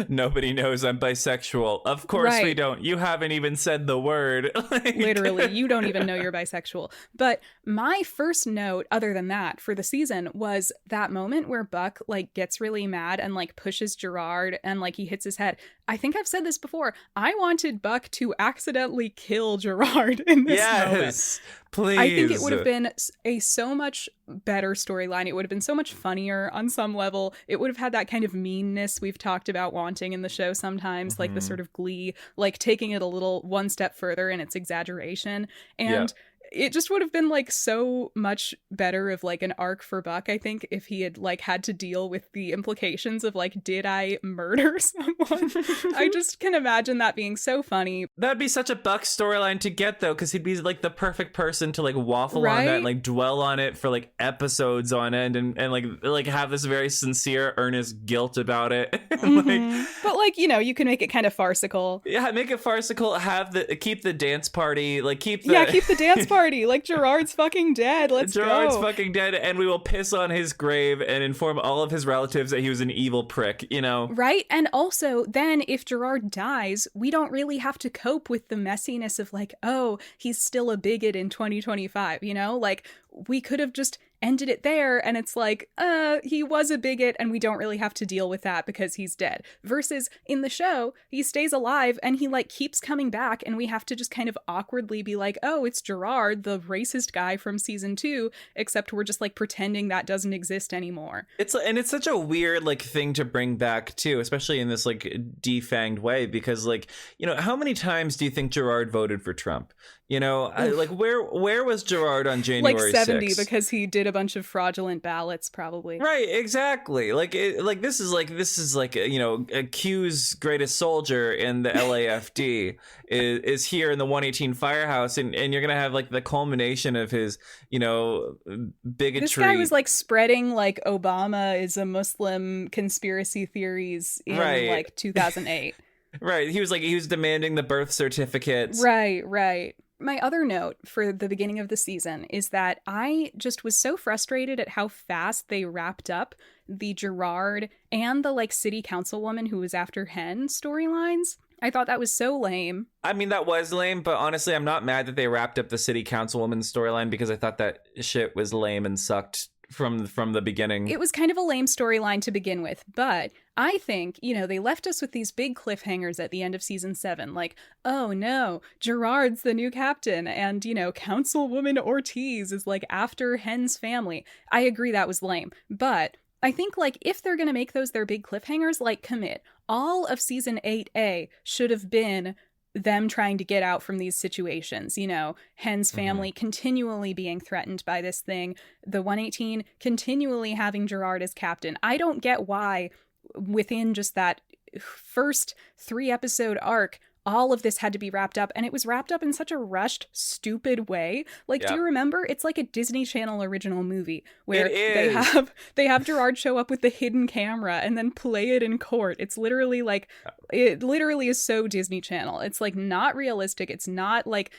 Nobody knows I'm bisexual. Of course we don't. You haven't even said the word. Like... Literally, you don't even know you're bisexual. But my first note, other than that, for the season was that moment where Buck like gets really mad and like pushes Gerard and like he hits his head. I think I've said this before. I wanted Buck to accidentally kill Gerard in this moment. Please. I think it would have been a so much better storyline. It would have been so much funnier on some level. It would have had that kind of meanness we've talked about wanting in the show sometimes, like the sort of glee, like taking it a little one step further in its exaggeration. And it just would have been like so much better of like an arc for Buck, I think, if he had like had to deal with the implications of like, did I murder someone? I just can imagine that being so funny. That'd be such a Buck storyline to get though, because he'd be like the perfect person to like waffle on that and like dwell on it for like episodes on end and like have this very sincere, earnest guilt about it. But like, you know, you can make it kind of farcical. Yeah, make it farcical. Keep the dance party. Like keep the dance party. Like Gerard's fucking dead. Gerard's fucking dead, and we will piss on his grave and inform all of his relatives that he was an evil prick, you know? Right? And also, then if Gerard dies, we don't really have to cope with the messiness of like, oh, he's still a bigot in 2025, you know? Like, we could have just ended it there, and it's like, he was a bigot and we don't really have to deal with that because he's dead. Versus in the show, he stays alive and he like keeps coming back, and we have to just kind of awkwardly be like, oh, it's Gerard, the racist guy from season 2, except we're just like pretending that doesn't exist anymore. It's such a weird like thing to bring back too, especially in this like defanged way, because like, you know, how many times do you think Gerard voted for Trump? You know, like where was Gerard on January 6th? Like 70 because he did a bunch of fraudulent ballots, probably. Right, exactly. Like this is like you know, Q's greatest soldier in the LAFD is here in the 118 firehouse, and you're gonna have like the culmination of his, you know, bigotry. This guy was like spreading like Obama is a Muslim conspiracy theories in like 2008. Right, he was demanding the birth certificates. Right. My other note for the beginning of the season is that I just was so frustrated at how fast they wrapped up the Gerard and the like city councilwoman who was after Hen storylines. I thought that was so lame. I mean, that was lame, but honestly, I'm not mad that they wrapped up the city councilwoman storyline, because I thought that shit was lame and sucked from the beginning. It was kind of a lame storyline to begin with, but I think, you know, they left us with these big cliffhangers at the end of season 7, like, oh no, Gerard's the new captain, and, you know, Councilwoman Ortiz is like after Hen's family. I agree that was lame, but I think like if they're gonna make those their big cliffhangers, like commit. All of season 8A should have been them trying to get out from these situations, you know, Hen's family continually being threatened by this thing, the 118 continually having Gerard as captain. I don't get why within just that first 3-episode arc all of this had to be wrapped up, and it was wrapped up in such a rushed, stupid way. Like, do you remember? It's like a Disney Channel original movie where they have Gerard show up with the hidden camera and then play it in court. It's literally like, it literally is so Disney Channel. It's like not realistic. It's not like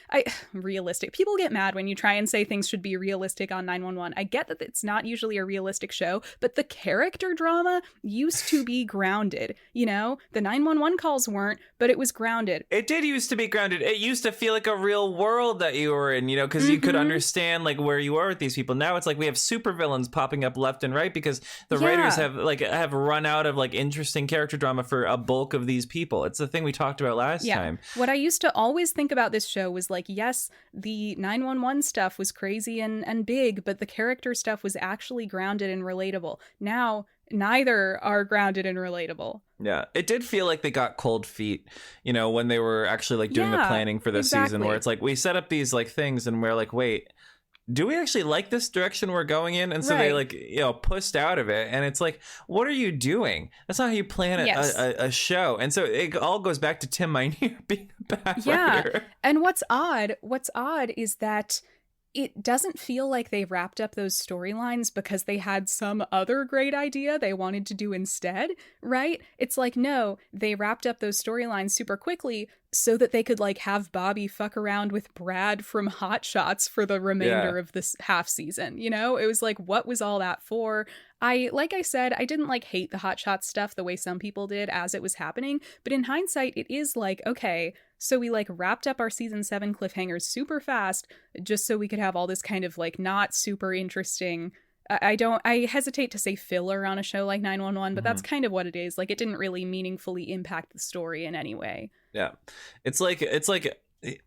realistic. People get mad when you try and say things should be realistic on 911. I get that it's not usually a realistic show, but the character drama used to be grounded. You know, the 911 calls weren't, but it was grounded. It did used to be grounded. It used to feel like a real world that you were in, you know, because you could understand like where you are with these people. Now it's like we have supervillains popping up left and right because the writers have run out of like interesting character drama for a bulk of these people. It's the thing we talked about last time. What I used to always think about this show was like, yes, the 911 stuff was crazy and big, but the character stuff was actually grounded and relatable. Now, neither are grounded and relatable. Yeah, it did feel like they got cold feet, you know, when they were actually like doing the planning for this season, where it's like we set up these like things and we're like, wait, do we actually like this direction we're going in? And so they like, you know, pushed out of it. And it's like, what are you doing? That's not how you plan a show. And so it all goes back to Tim Minear being a bad writer. And what's odd is that it doesn't feel like they wrapped up those storylines because they had some other great idea they wanted to do instead, right? It's like, no, they wrapped up those storylines super quickly so that they could like have Bobby fuck around with Brad from Hot Shots for the remainder of this half season. You know, it was like, what was all that for? Like I said, I didn't like hate the Hot Shots stuff the way some people did as it was happening. But in hindsight, it is like, okay, so we like wrapped up our season 7 cliffhangers super fast just so we could have all this kind of like not super interesting. I hesitate to say filler on a show like 911, but that's kind of what it is. Like, it didn't really meaningfully impact the story in any way. Yeah. It's like I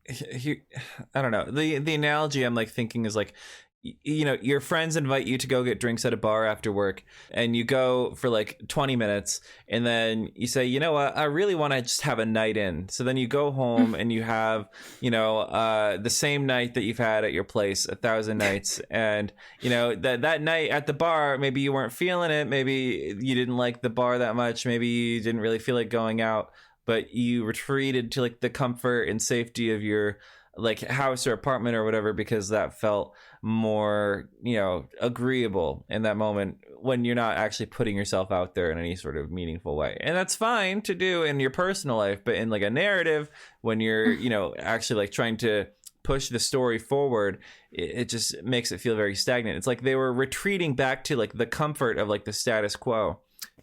don't know. The analogy I'm like thinking is like, you know, your friends invite you to go get drinks at a bar after work, and you go for like 20 minutes, and then you say, you know what, I really want to just have a night in. So then you go home and you have, you know, the same night that you've had at your place 1,000 nights. And, you know, that night at the bar, maybe you weren't feeling it. Maybe you didn't like the bar that much. Maybe you didn't really feel like going out, but you retreated to like the comfort and safety of your like house or apartment or whatever, because that felt more, you know, agreeable in that moment when you're not actually putting yourself out there in any sort of meaningful way. And that's fine to do in your personal life, but in like a narrative, when you're, you know, actually like trying to push the story forward, it just makes it feel very stagnant. It's like they were retreating back to like the comfort of like the status quo.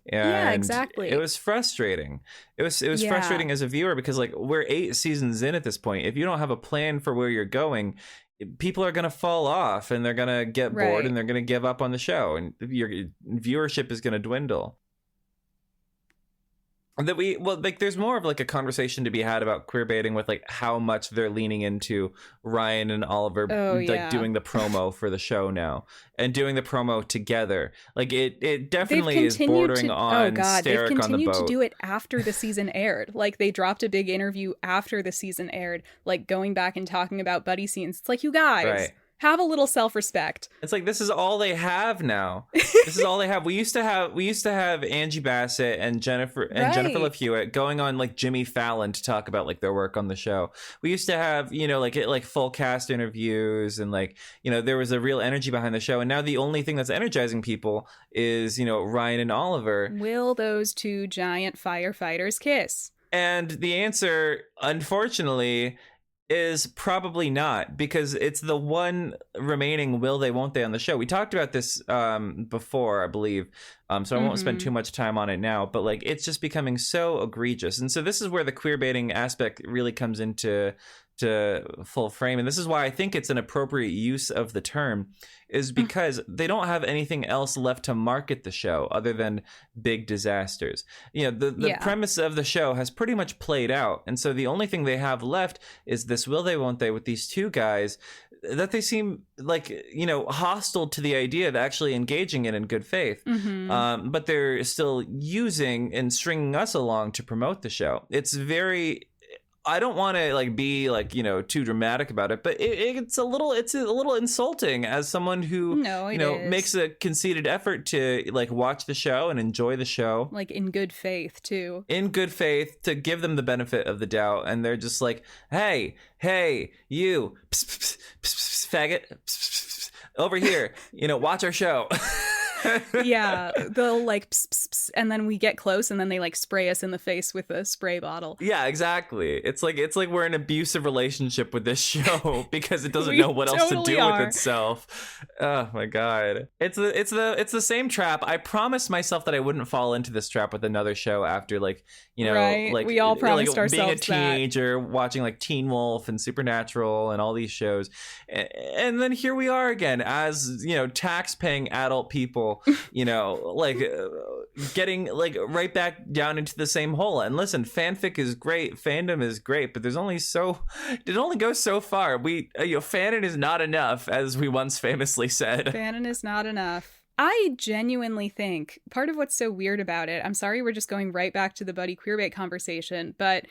And yeah, exactly. It was frustrating. It was frustrating as a viewer because like we're 8 seasons in at this point. If you don't have a plan for where you're going, people are going to fall off and they're going to get bored and they're going to give up on the show, and your viewership is going to dwindle. That there's more of like a conversation to be had about queerbaiting with like how much they're leaning into Ryan and Oliver doing the promo for the show now and doing the promo together. Like it definitely is bordering on Steric on the boat. They've continued to do it after the season aired. Like they dropped a big interview after the season aired, like going back and talking about buddy scenes. It's like, you guys, have a little self-respect. It's like, this is all they have now. This is all they have. We used to have Angie Bassett and Jennifer Love Hewitt going on like Jimmy Fallon to talk about like their work on the show. We used to have, you know, like full cast interviews, and like, you know, there was a real energy behind the show. And now the only thing that's energizing people is, you know, Ryan and Oliver. Will those two giant firefighters kiss? And the answer, unfortunately, is probably not, because it's the one remaining will they won't they on the show. We talked about this before, I believe, so I won't spend too much time on it now, but like it's just becoming so egregious. And so this is where the queerbaiting aspect really comes into full frame, and this is why I think it's an appropriate use of the term, is because they don't have anything else left to market the show other than big disasters. You know, the premise of the show has pretty much played out, and so the only thing they have left is this will they won't they with these two guys that they seem like, you know, hostile to the idea of actually engaging in good faith, but they're still using and stringing us along to promote the show. It's very I don't want to like be like, you know, too dramatic about it, but it's a little insulting as someone who, you know, makes a conceited effort to like watch the show and enjoy the show. Like in good faith too. In good faith, to give them the benefit of the doubt. And they're just like, hey, you, faggot, over here, you know, watch our show. Yeah, they'll like pss, pss, pss, and then we get close and then they like spray us in the face with a spray bottle. Yeah, exactly. It's like we're in an abusive relationship with this show because it doesn't know what else to do with itself. Oh my god. It's the same trap. I promised myself that I wouldn't fall into this trap with another show after like, you know, right. like we all promised like ourselves being a teenager, watching like Teen Wolf and Supernatural and all these shows. And then here we are again as, you know, tax-paying adult people, you know, like getting like right back down into the same hole. And listen, fanfic is great, fandom is great, but it only goes so far. Fanon is not enough, as we once famously said. Fanon is not enough. I genuinely think part of what's so weird about it, I'm sorry we're just going right back to the Buddie queerbait conversation, but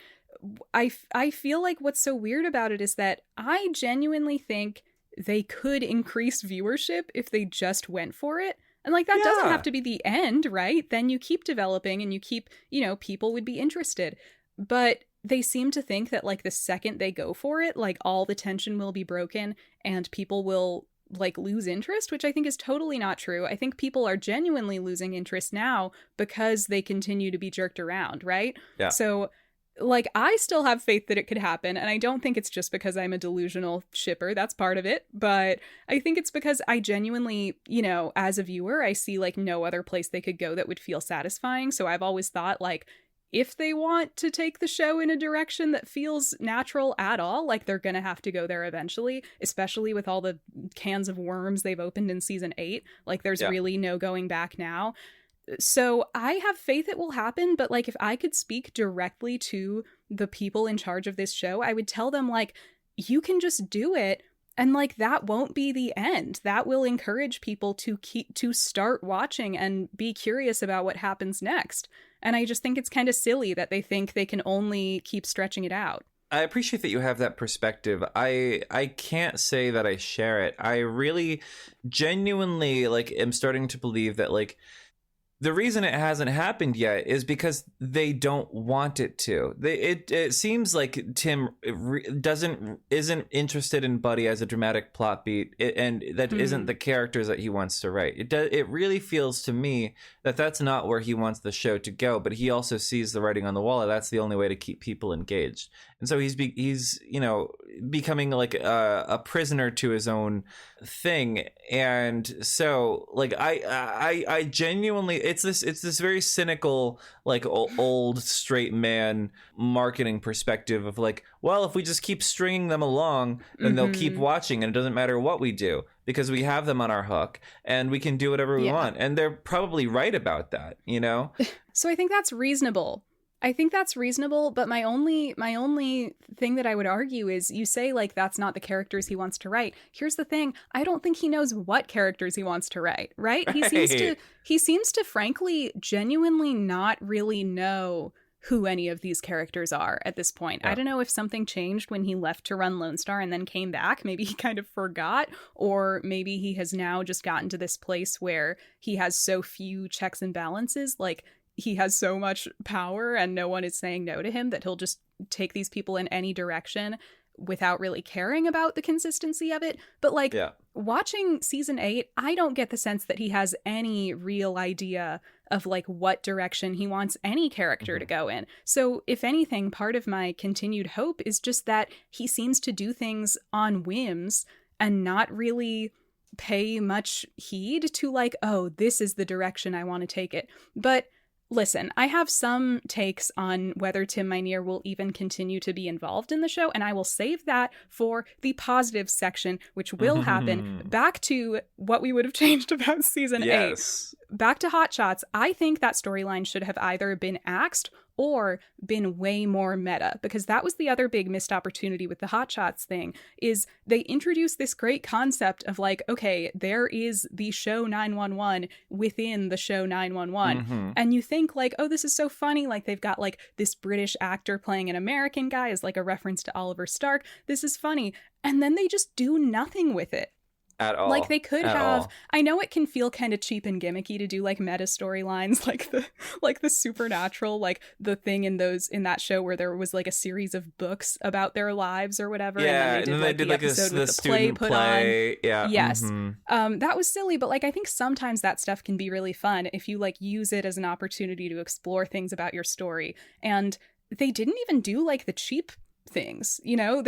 I feel like what's so weird about it is that I genuinely think they could increase viewership if they just went for it. And like that doesn't have to be the end, right? Then you keep developing and you keep, you know, people would be interested. But they seem to think that like the second they go for it, like all the tension will be broken and people will like lose interest, which I think is totally not true. I think people are genuinely losing interest now because they continue to be jerked around, right? Yeah. So like I still have faith that it could happen, and I don't think it's just because I'm a delusional shipper. That's part of it, but I think it's because I genuinely, you know, as a viewer, I see like no other place they could go that would feel satisfying. So I've always thought like if they want to take the show in a direction that feels natural at all, like they're gonna have to go there eventually, especially with all the cans of worms they've opened in season 8. Like there's really no going back now. So I have faith it will happen, but like if I could speak directly to the people in charge of this show, I would tell them like, you can just do it. And like that won't be the end. That will encourage people to start watching and be curious about what happens next. And I just think it's kind of silly that they think they can only keep stretching it out. I appreciate that you have that perspective. I can't say that I share it. I really genuinely like am starting to believe that like the reason it hasn't happened yet is because they don't want it to. It seems like Tim isn't interested in Buddie as a dramatic plot beat, and that isn't the characters that he wants to write. It really feels to me that that's not where he wants the show to go. But he also sees the writing on the wall, and that's the only way to keep people engaged. And so he's you know, becoming like a prisoner to his own thing. And so like I genuinely it's this very cynical like old straight man marketing perspective of like, well, if we just keep stringing them along, then they'll keep watching, and it doesn't matter what we do because we have them on our hook and we can do whatever we want. And they're probably right about that, you know? So I think that's reasonable. But my only thing that I would argue is you say like that's not the characters he wants to write. Here's the thing. I don't think he knows what characters he wants to write, right? He seems to frankly genuinely not really know who any of these characters are at this point. Yeah. I don't know if something changed when he left to run Lone Star and then came back. Maybe he kind of forgot, or maybe he has now just gotten to this place where he has so few checks and balances, like he has so much power and no one is saying no to him that he'll just take these people in any direction without really caring about the consistency of it. But like watching season 8, I don't get the sense that he has any real idea of like what direction he wants any character to go in. So if anything, part of my continued hope is just that he seems to do things on whims and not really pay much heed to like, oh, this is the direction I want to take it. But listen, I have some takes on whether Tim Minear will even continue to be involved in the show, and I will save that for the positive section, which will happen. Back to what we would have changed about season 8. back to Hot Shots, I think that storyline should have either been axed or been way more meta, because that was the other big missed opportunity with the Hot Shots thing, is they introduced this great concept of like, okay, there is the show 911 within the show 911. And you think like, oh, this is so funny. Like they've got like this British actor playing an American guy as like a reference to Oliver Stark. This is funny. And then they just do nothing with it. At all. Like they could have, I know it can feel kind of cheap and gimmicky to do like meta storylines, like the supernatural, like the thing in that show where there was like a series of books about their lives or whatever. Yeah, and then they did like the episode with the play put on. Yeah. Yes. That was silly, but like I think sometimes that stuff can be really fun if you like use it as an opportunity to explore things about your story. And they didn't even do like the cheap things, you know,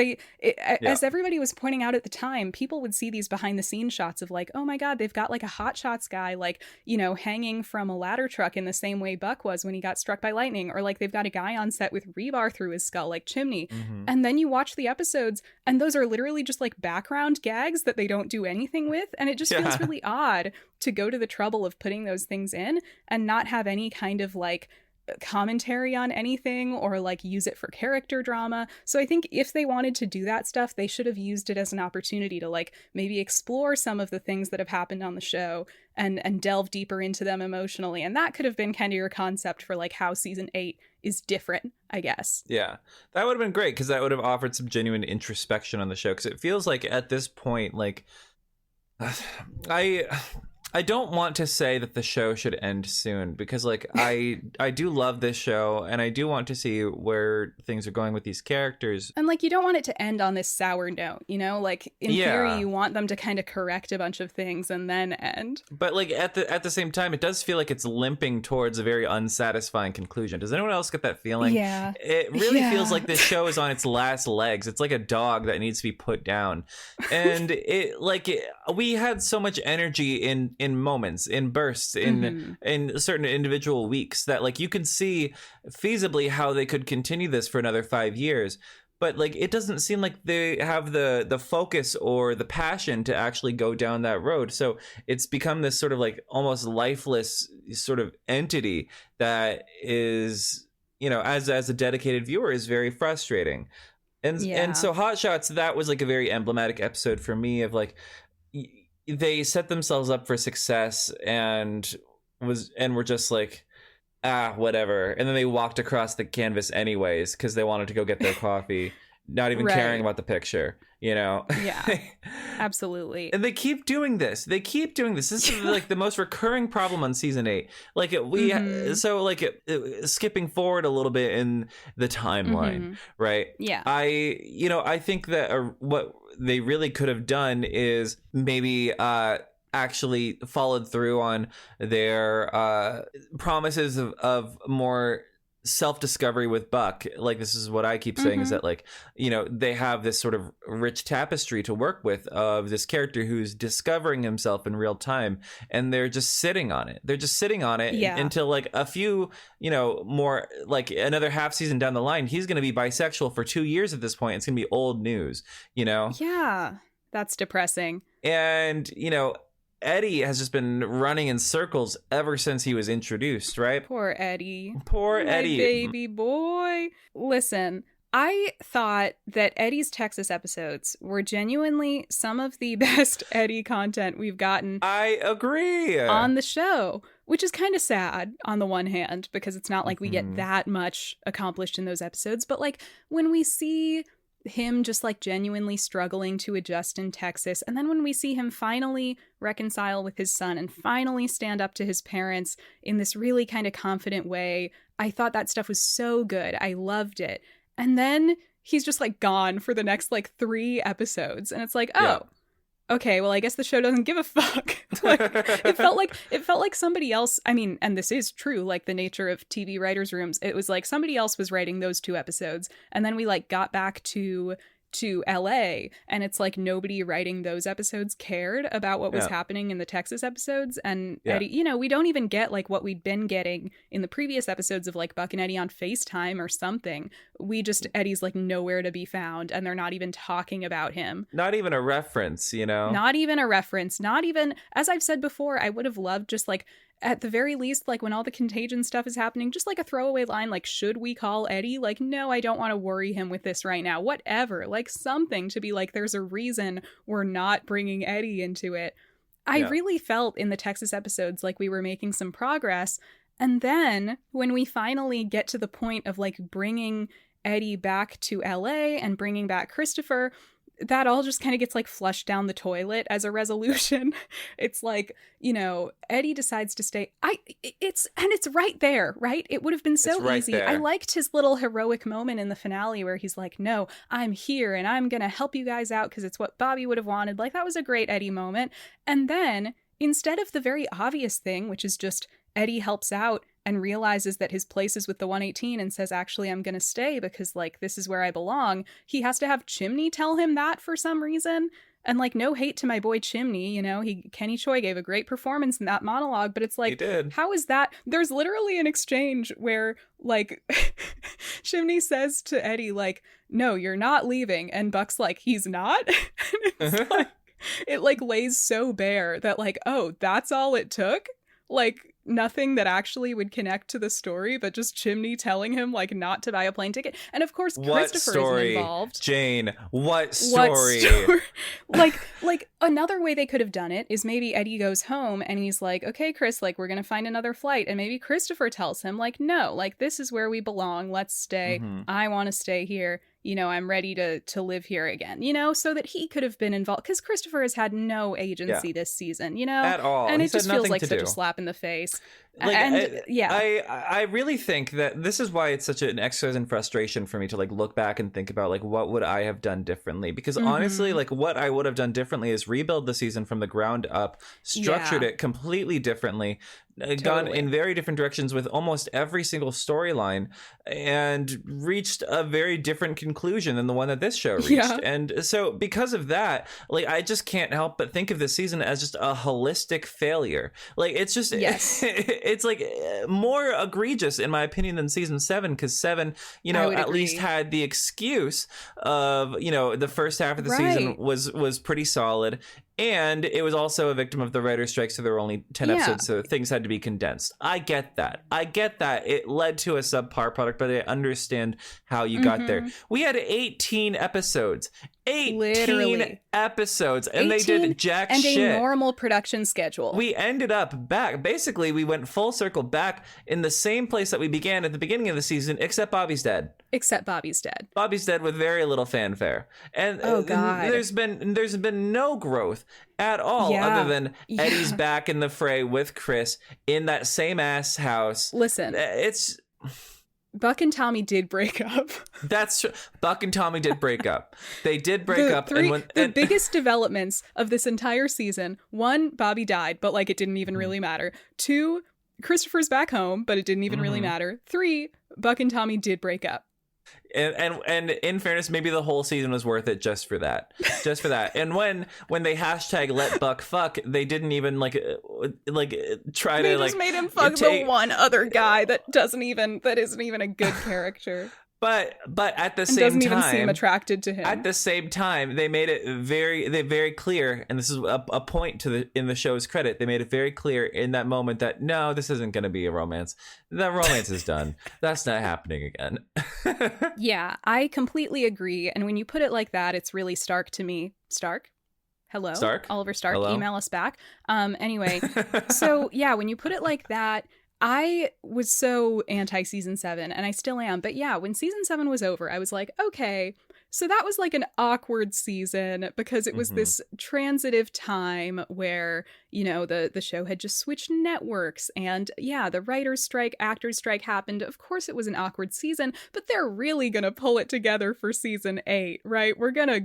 as everybody was pointing out at the time, people would see these behind the scenes shots of like, oh my god, they've got like a Hot Shots guy like, you know, hanging from a ladder truck in the same way Buck was when he got struck by lightning, or like they've got a guy on set with rebar through his skull like Chimney. And then you watch the episodes and those are literally just like background gags that they don't do anything with, and it just feels really odd to go to the trouble of putting those things in and not have any kind of like commentary on anything or like use it for character drama. So I think if they wanted to do that stuff, they should have used it as an opportunity to like maybe explore some of the things that have happened on the show and delve deeper into them emotionally. And that could have been kind of your concept for like how season 8 is different, I guess. Yeah, that would have been great, because that would have offered some genuine introspection on the show, because it feels like at this point, like I don't want to say that the show should end soon, because like I do love this show and I do want to see where things are going with these characters. And like you don't want it to end on this sour note, you know? Like in theory you want them to kind of correct a bunch of things and then end. But like at the same time, it does feel like it's limping towards a very unsatisfying conclusion. Does anyone else get that feeling? Yeah. It really feels like this show is on its last legs. It's like a dog that needs to be put down. And we had so much energy in moments, in bursts, in certain individual weeks that like you can see feasibly how they could continue this for another 5 years, but like it doesn't seem like they have the focus or the passion to actually go down that road. So it's become this sort of like almost lifeless sort of entity that is, you know, as a dedicated viewer, is very frustrating. And so Hot Shots, that was like a very emblematic episode for me of like, they set themselves up for success and were just like, whatever. And then they walked across the canvas anyways because they wanted to go get their coffee, not even caring about the picture, you know? Yeah, absolutely. And they keep doing this. This is like the most recurring problem on season 8. Like skipping forward a little bit in the timeline, right? Yeah. I think that what they really could have done is maybe actually followed through on their promises of more self-discovery with Buck. Like, this is what I keep saying, is that like, you know, they have this sort of rich tapestry to work with of this character who's discovering himself in real time, and they're just sitting on it until like a few, you know, more like another half season down the line, he's going to be bisexual for 2 years at this point. It's going to be old news, you know? Yeah, that's depressing. And, you know, Eddie has just been running in circles ever since he was introduced, right? Poor Eddie. My baby boy. Listen, I thought that Eddie's Texas episodes were genuinely some of the best Eddie content we've gotten. I agree. On the show, which is kind of sad on the one hand, because it's not like we get that much accomplished in those episodes. But like when we see him just like genuinely struggling to adjust in Texas, and then when we see him finally reconcile with his son and finally stand up to his parents in this really kind of confident way, I thought that stuff was so good. I loved it. And then he's just like gone for the next like 3 episodes, and it's like, okay, well, I guess the show doesn't give a fuck. Like, it felt like somebody else, I mean, and this is true, like the nature of TV writers' rooms, it was like somebody else was writing those 2 episodes, and then we like got back to LA, and it's like nobody writing those episodes cared about what was happening in the Texas episodes. And Eddie, you know, we don't even get like what we'd been getting in the previous episodes of like Buck and Eddie on FaceTime or something. Eddie's like nowhere to be found, and they're not even talking about him. Not even a reference, you know? Not even a reference. Not even, as I've said before, I would have loved just like at the very least, like when all the contagion stuff is happening, just like a throwaway line, like, should we call Eddie? Like, no, I don't want to worry him with this right now. Whatever, like something to be like, there's a reason we're not bringing Eddie into it. I really felt in the Texas episodes like we were making some progress. And then when we finally get to the point of like bringing Eddie back to LA and bringing back Christopher, that all just kind of gets like flushed down the toilet as a resolution. It's like, you know, Eddie decides to stay. It's right there, right? It would have been so easy. There. I liked his little heroic moment in the finale where he's like, no, I'm here and I'm going to help you guys out because it's what Bobby would have wanted. Like, that was a great Eddie moment. And then instead of the very obvious thing, which is just Eddie helps out and realizes that his place is with the 118 and says, actually, I'm going to stay because, like, this is where I belong. He has to have Chimney tell him that for some reason. And, like, no hate to my boy Chimney, you know, Kenny Choi gave a great performance in that monologue, but it's like, how is that? There's literally an exchange where, like, Chimney says to Eddie, like, no, you're not leaving. And Buck's like, he's not? And it's like, it, like, lays so bare that, like, oh, that's all it took? Like, nothing that actually would connect to the story, but just Chimney telling him, like, not to buy a plane ticket. And of course, Christopher isn't involved. Jane, what story? Like, another way they could have done it is maybe Eddie goes home and he's like, okay, Chris, like, we're gonna find another flight. And maybe Christopher tells him, like, no, like, this is where we belong. Let's stay. I want to stay here. You know, I'm ready to live here again, you know, so that he could have been involved. Because Christopher has had no agency this season, you know? At all. And it just feels like such a slap in the face. Like, I really think that this is why it's such an exercise in frustration for me to, like, look back and think about, like, what would I have done differently? Because honestly, like, what I would have done differently is rebuild the season from the ground up, structured it completely differently, gone in very different directions with almost every single storyline, and reached a very different conclusion than the one that this show reached. And so because of that, like, I just can't help but think of this season as just a holistic failure. Like, it's just it's like more egregious in my opinion than season 7, because 7, you know, at least had the excuse of, you know, the first half of the season was pretty solid. And it was also a victim of the writer's strike, so there were only 10 episodes, so things had to be condensed. I get that. It led to a subpar product, but I understand how you got there. We had 18 episodes. 18 episodes, and they did jack shit. And a normal production schedule. We ended up back. Basically, we went full circle back in the same place that we began at the beginning of the season, except Bobby's dead. Bobby's dead with very little fanfare. And there's been no growth at all other than Eddie's back in the fray with Chris in that same ass house. Listen, it's... Buck and Tommy did break up. That's true. Buck and Tommy did break up. They did break up. The biggest developments of this entire season: 1, Bobby died, but like it didn't even really matter. 2, Christopher's back home, but it didn't even really matter. 3, Buck and Tommy did break up. And in fairness, maybe the whole season was worth it just for that. And when they hashtag let Buck fuck, they didn't even like try to like. They just made him fuck the one other guy that isn't even a good character. But at the same time, doesn't even seem attracted to him. At the same time, they made it very clear, and this is a point in the show's credit. They made it very clear in that moment that no, this isn't going to be a romance. The romance is done. That's not happening again. Yeah, I completely agree. And when you put it like that, it's really stark to me. Stark? Hello? Stark? Oliver Stark, hello? Email us back. Anyway, so yeah, when you put it like that, I was so anti-season 7, and I still am. But yeah, when season 7 was over, I was like, okay, so that was like an awkward season because it was this transitive time where, you know, the show had just switched networks. And yeah, the writer's strike, actor's strike happened. Of course, it was an awkward season, but they're really going to pull it together for season 8, right? We're gonna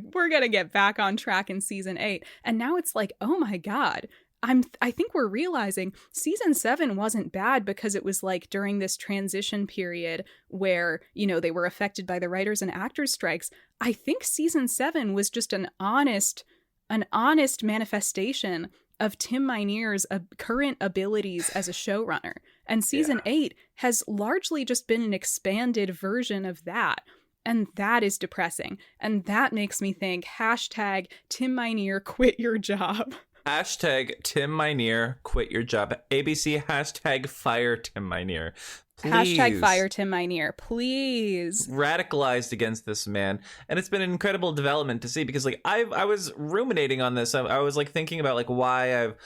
get back on track in season 8. And now it's like, oh my God. I think we're realizing season 7 wasn't bad because it was like during this transition period where, you know, they were affected by the writers and actors strikes. I think season 7 was just an honest manifestation of Tim Minear's current abilities as a showrunner. And season 8 has largely just been an expanded version of that. And that is depressing. And that makes me think, hashtag Tim Minear, quit your job. Hashtag Tim Minear, quit your job. ABC, hashtag fire Tim Minear. Please. Hashtag fire Tim Minear, please. Radicalized against this man. And it's been an incredible development to see, because like I was ruminating on this. I was like thinking about like why I've,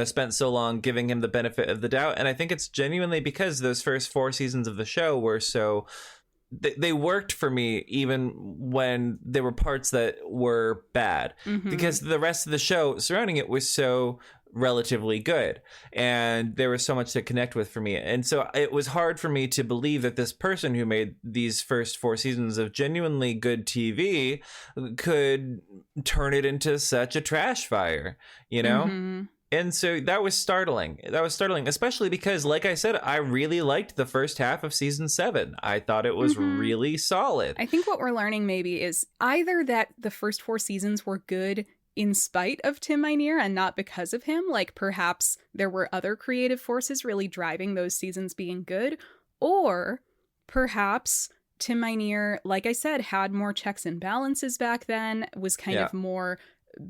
spent so long giving him the benefit of the doubt. And I think it's genuinely because those first 4 seasons of the show were so... They worked for me even when there were parts that were bad, because the rest of the show surrounding it was so relatively good, and there was so much to connect with for me. And so it was hard for me to believe that this person who made these first 4 seasons of genuinely good TV could turn it into such a trash fire, And so that was startling. Especially because, like I said, I really liked the first half of season 7. I thought it was really solid. I think what we're learning maybe is either that the first 4 seasons were good in spite of Tim Minear and not because of him, like perhaps there were other creative forces really driving those seasons being good, or perhaps Tim Minear, like I said, had more checks and balances back then, was kind of more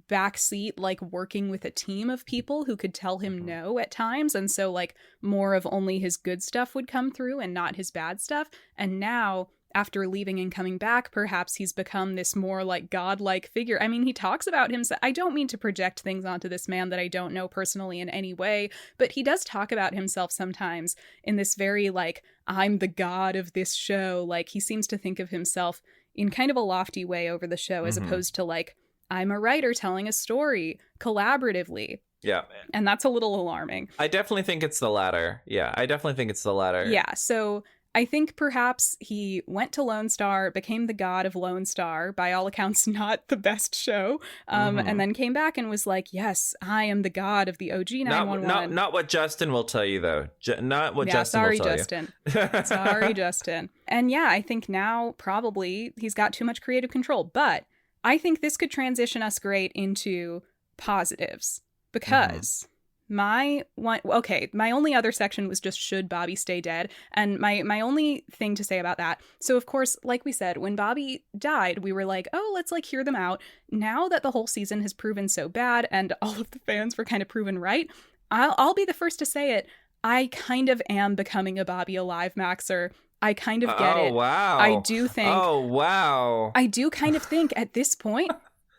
backseat, like working with a team of people who could tell him no at times, and so like more of only his good stuff would come through and not his bad stuff. And now, after leaving and coming back, perhaps he's become this more like godlike figure. I mean, he talks about himself. I don't mean to project things onto this man that I don't know personally in any way, but he does talk about himself sometimes in this very like, I'm the god of this show. Like he seems to think of himself in kind of a lofty way over the show, as opposed to like, I'm a writer telling a story collaboratively. Yeah. And that's a little alarming. I definitely think it's the latter. Yeah, so I think perhaps he went to Lone Star, became the god of Lone Star, by all accounts not the best show, and then came back and was like, yes, I am the god of the OG 911. Not what Justin will tell you, though. Not what Justin will tell you. Sorry, Justin. And yeah, I think now probably he's got too much creative control, but I think this could transition us great into positives, because my only other section was just, should Bobby stay dead? And my only thing to say about that, so of course, like we said, when Bobby died, we were like, oh, let's like hear them out. Now that the whole season has proven so bad and all of the fans were kind of proven right, I'll be the first to say it. I kind of am becoming a Bobby Alive Maxer. I kind of get it. Oh, wow. I do think. Oh, wow. I do kind of think at this point,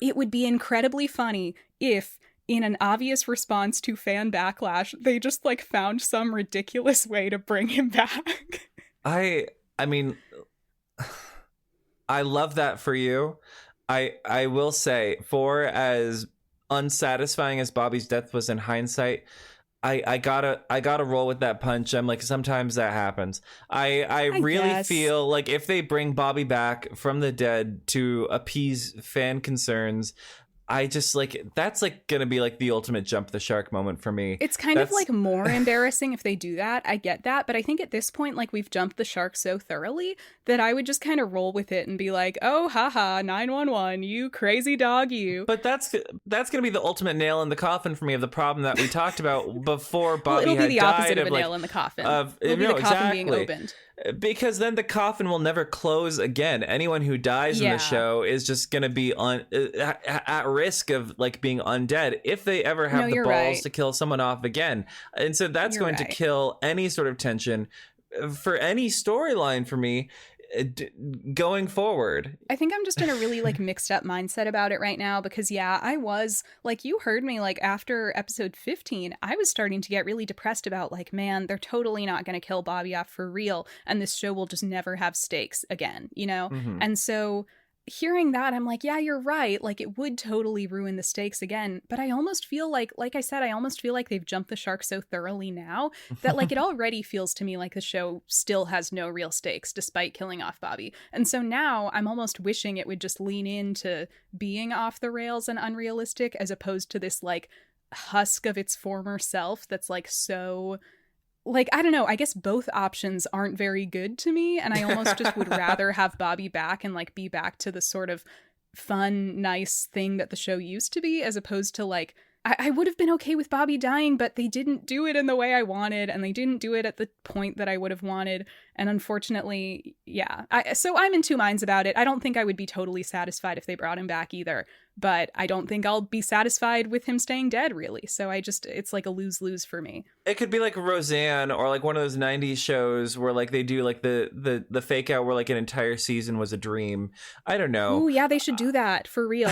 it would be incredibly funny if, in an obvious response to fan backlash, they just like found some ridiculous way to bring him back. I mean, I love that for you. I will say, for as unsatisfying as Bobby's death was in hindsight, I gotta roll with that punch. I'm like, sometimes that happens. I really feel like if they bring Bobby back from the dead to appease fan concerns, I just like, that's like gonna be like the ultimate jump the shark moment for me. It's kind of like more embarrassing if they do that. I get that, but I think at this point, like, we've jumped the shark so thoroughly that I would just kind of roll with it and be like, oh, haha, 911, you crazy dog, you. But that's gonna be the ultimate nail in the coffin for me of the problem that we talked about before Bobby it'll had be the died. opposite of a nail in the coffin. It'll be the coffin being opened. Because then the coffin will never close again. Anyone who dies in the show is just going to be at risk of like being undead if they ever have the balls to kill someone off again. And so that's going to kill any sort of tension for any storyline for me going forward. I think I'm just in a really like mixed up mindset about it right now, because I was like, you heard me, like after episode 15, I was starting to get really depressed about like, man, they're totally not going to kill Bobby off for real, and this show will just never have stakes again, And so hearing that, I'm like, yeah, you're right. Like, it would totally ruin the stakes again. But I almost feel like I said, I almost feel like they've jumped the shark so thoroughly now that like it already feels to me like the show still has no real stakes despite killing off Bobby. And so now I'm almost wishing it would just lean into being off the rails and unrealistic, as opposed to this like husk of its former self that's like so... Like, I don't know, I guess both options aren't very good to me, and I almost just would rather have Bobby back and, like, be back to the sort of fun, nice thing that the show used to be, as opposed to, like, I would have been okay with Bobby dying, but they didn't do it in the way I wanted, and they didn't do it at the point that I would have wanted, and unfortunately, so I'm in two minds about it. I don't think I would be totally satisfied if they brought him back either, but I don't think I'll be satisfied with him staying dead, really. So it's like a lose-lose for me. It could be like Roseanne or like one of those 90s shows where like they do like the fake out where like an entire season was a dream. I don't know. Ooh, yeah, they should do that for real.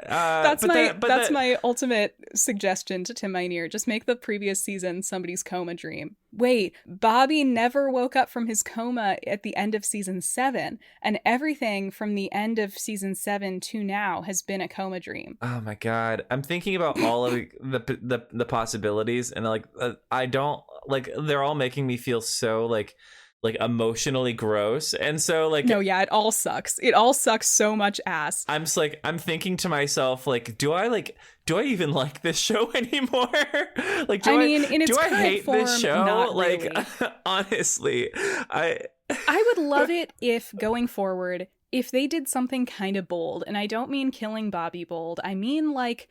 That's my ultimate suggestion to Tim Minear. Just make the previous season somebody's coma dream. Wait, Bobby never woke up from his coma at the end of season 7, and everything from the end of season 7 to now has been a coma dream. Oh my god, I'm thinking about all of the possibilities, and like I don't like, they're all making me feel so like emotionally gross, and so like, no, yeah, it all sucks so much ass. I'm just like, I'm thinking to myself, like, do I even like this show anymore? Like, do I hate form, this show? Like, really. Honestly, I would love it if going forward, if they did something kind of bold, and I don't mean killing Bobby bold, I mean like,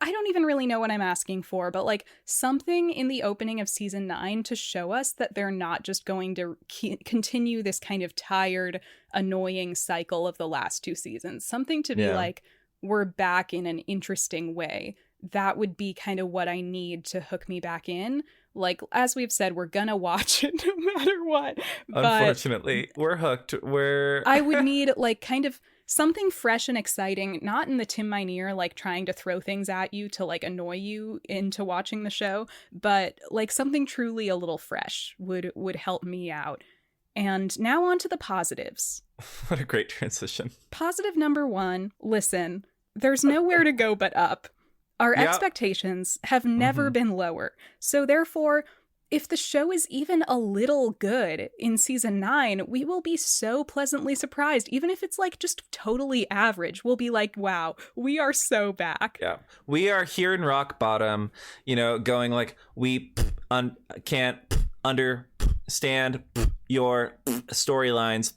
I don't even really know what I'm asking for, but like something in the opening of season 9 to show us that they're not just going to continue this kind of tired, annoying cycle of the last 2 seasons. Something to be like, we're back in an interesting way. That would be kind of what I need to hook me back in. Like, as we've said, we're gonna watch it no matter what. Unfortunately, we're hooked. I would need like kind of something fresh and exciting, not in the Tim Minear, like trying to throw things at you to like annoy you into watching the show, but like something truly a little fresh would help me out. And now on to the positives. What a great transition. Positive number 1, listen, there's nowhere to go but up. Our expectations have never been lower. So therefore, if the show is even a little good in season 9, we will be so pleasantly surprised. Even if it's like just totally average, we'll be like, wow, we are so back. Yeah. We are here in rock bottom, going like, we can't understand your storylines.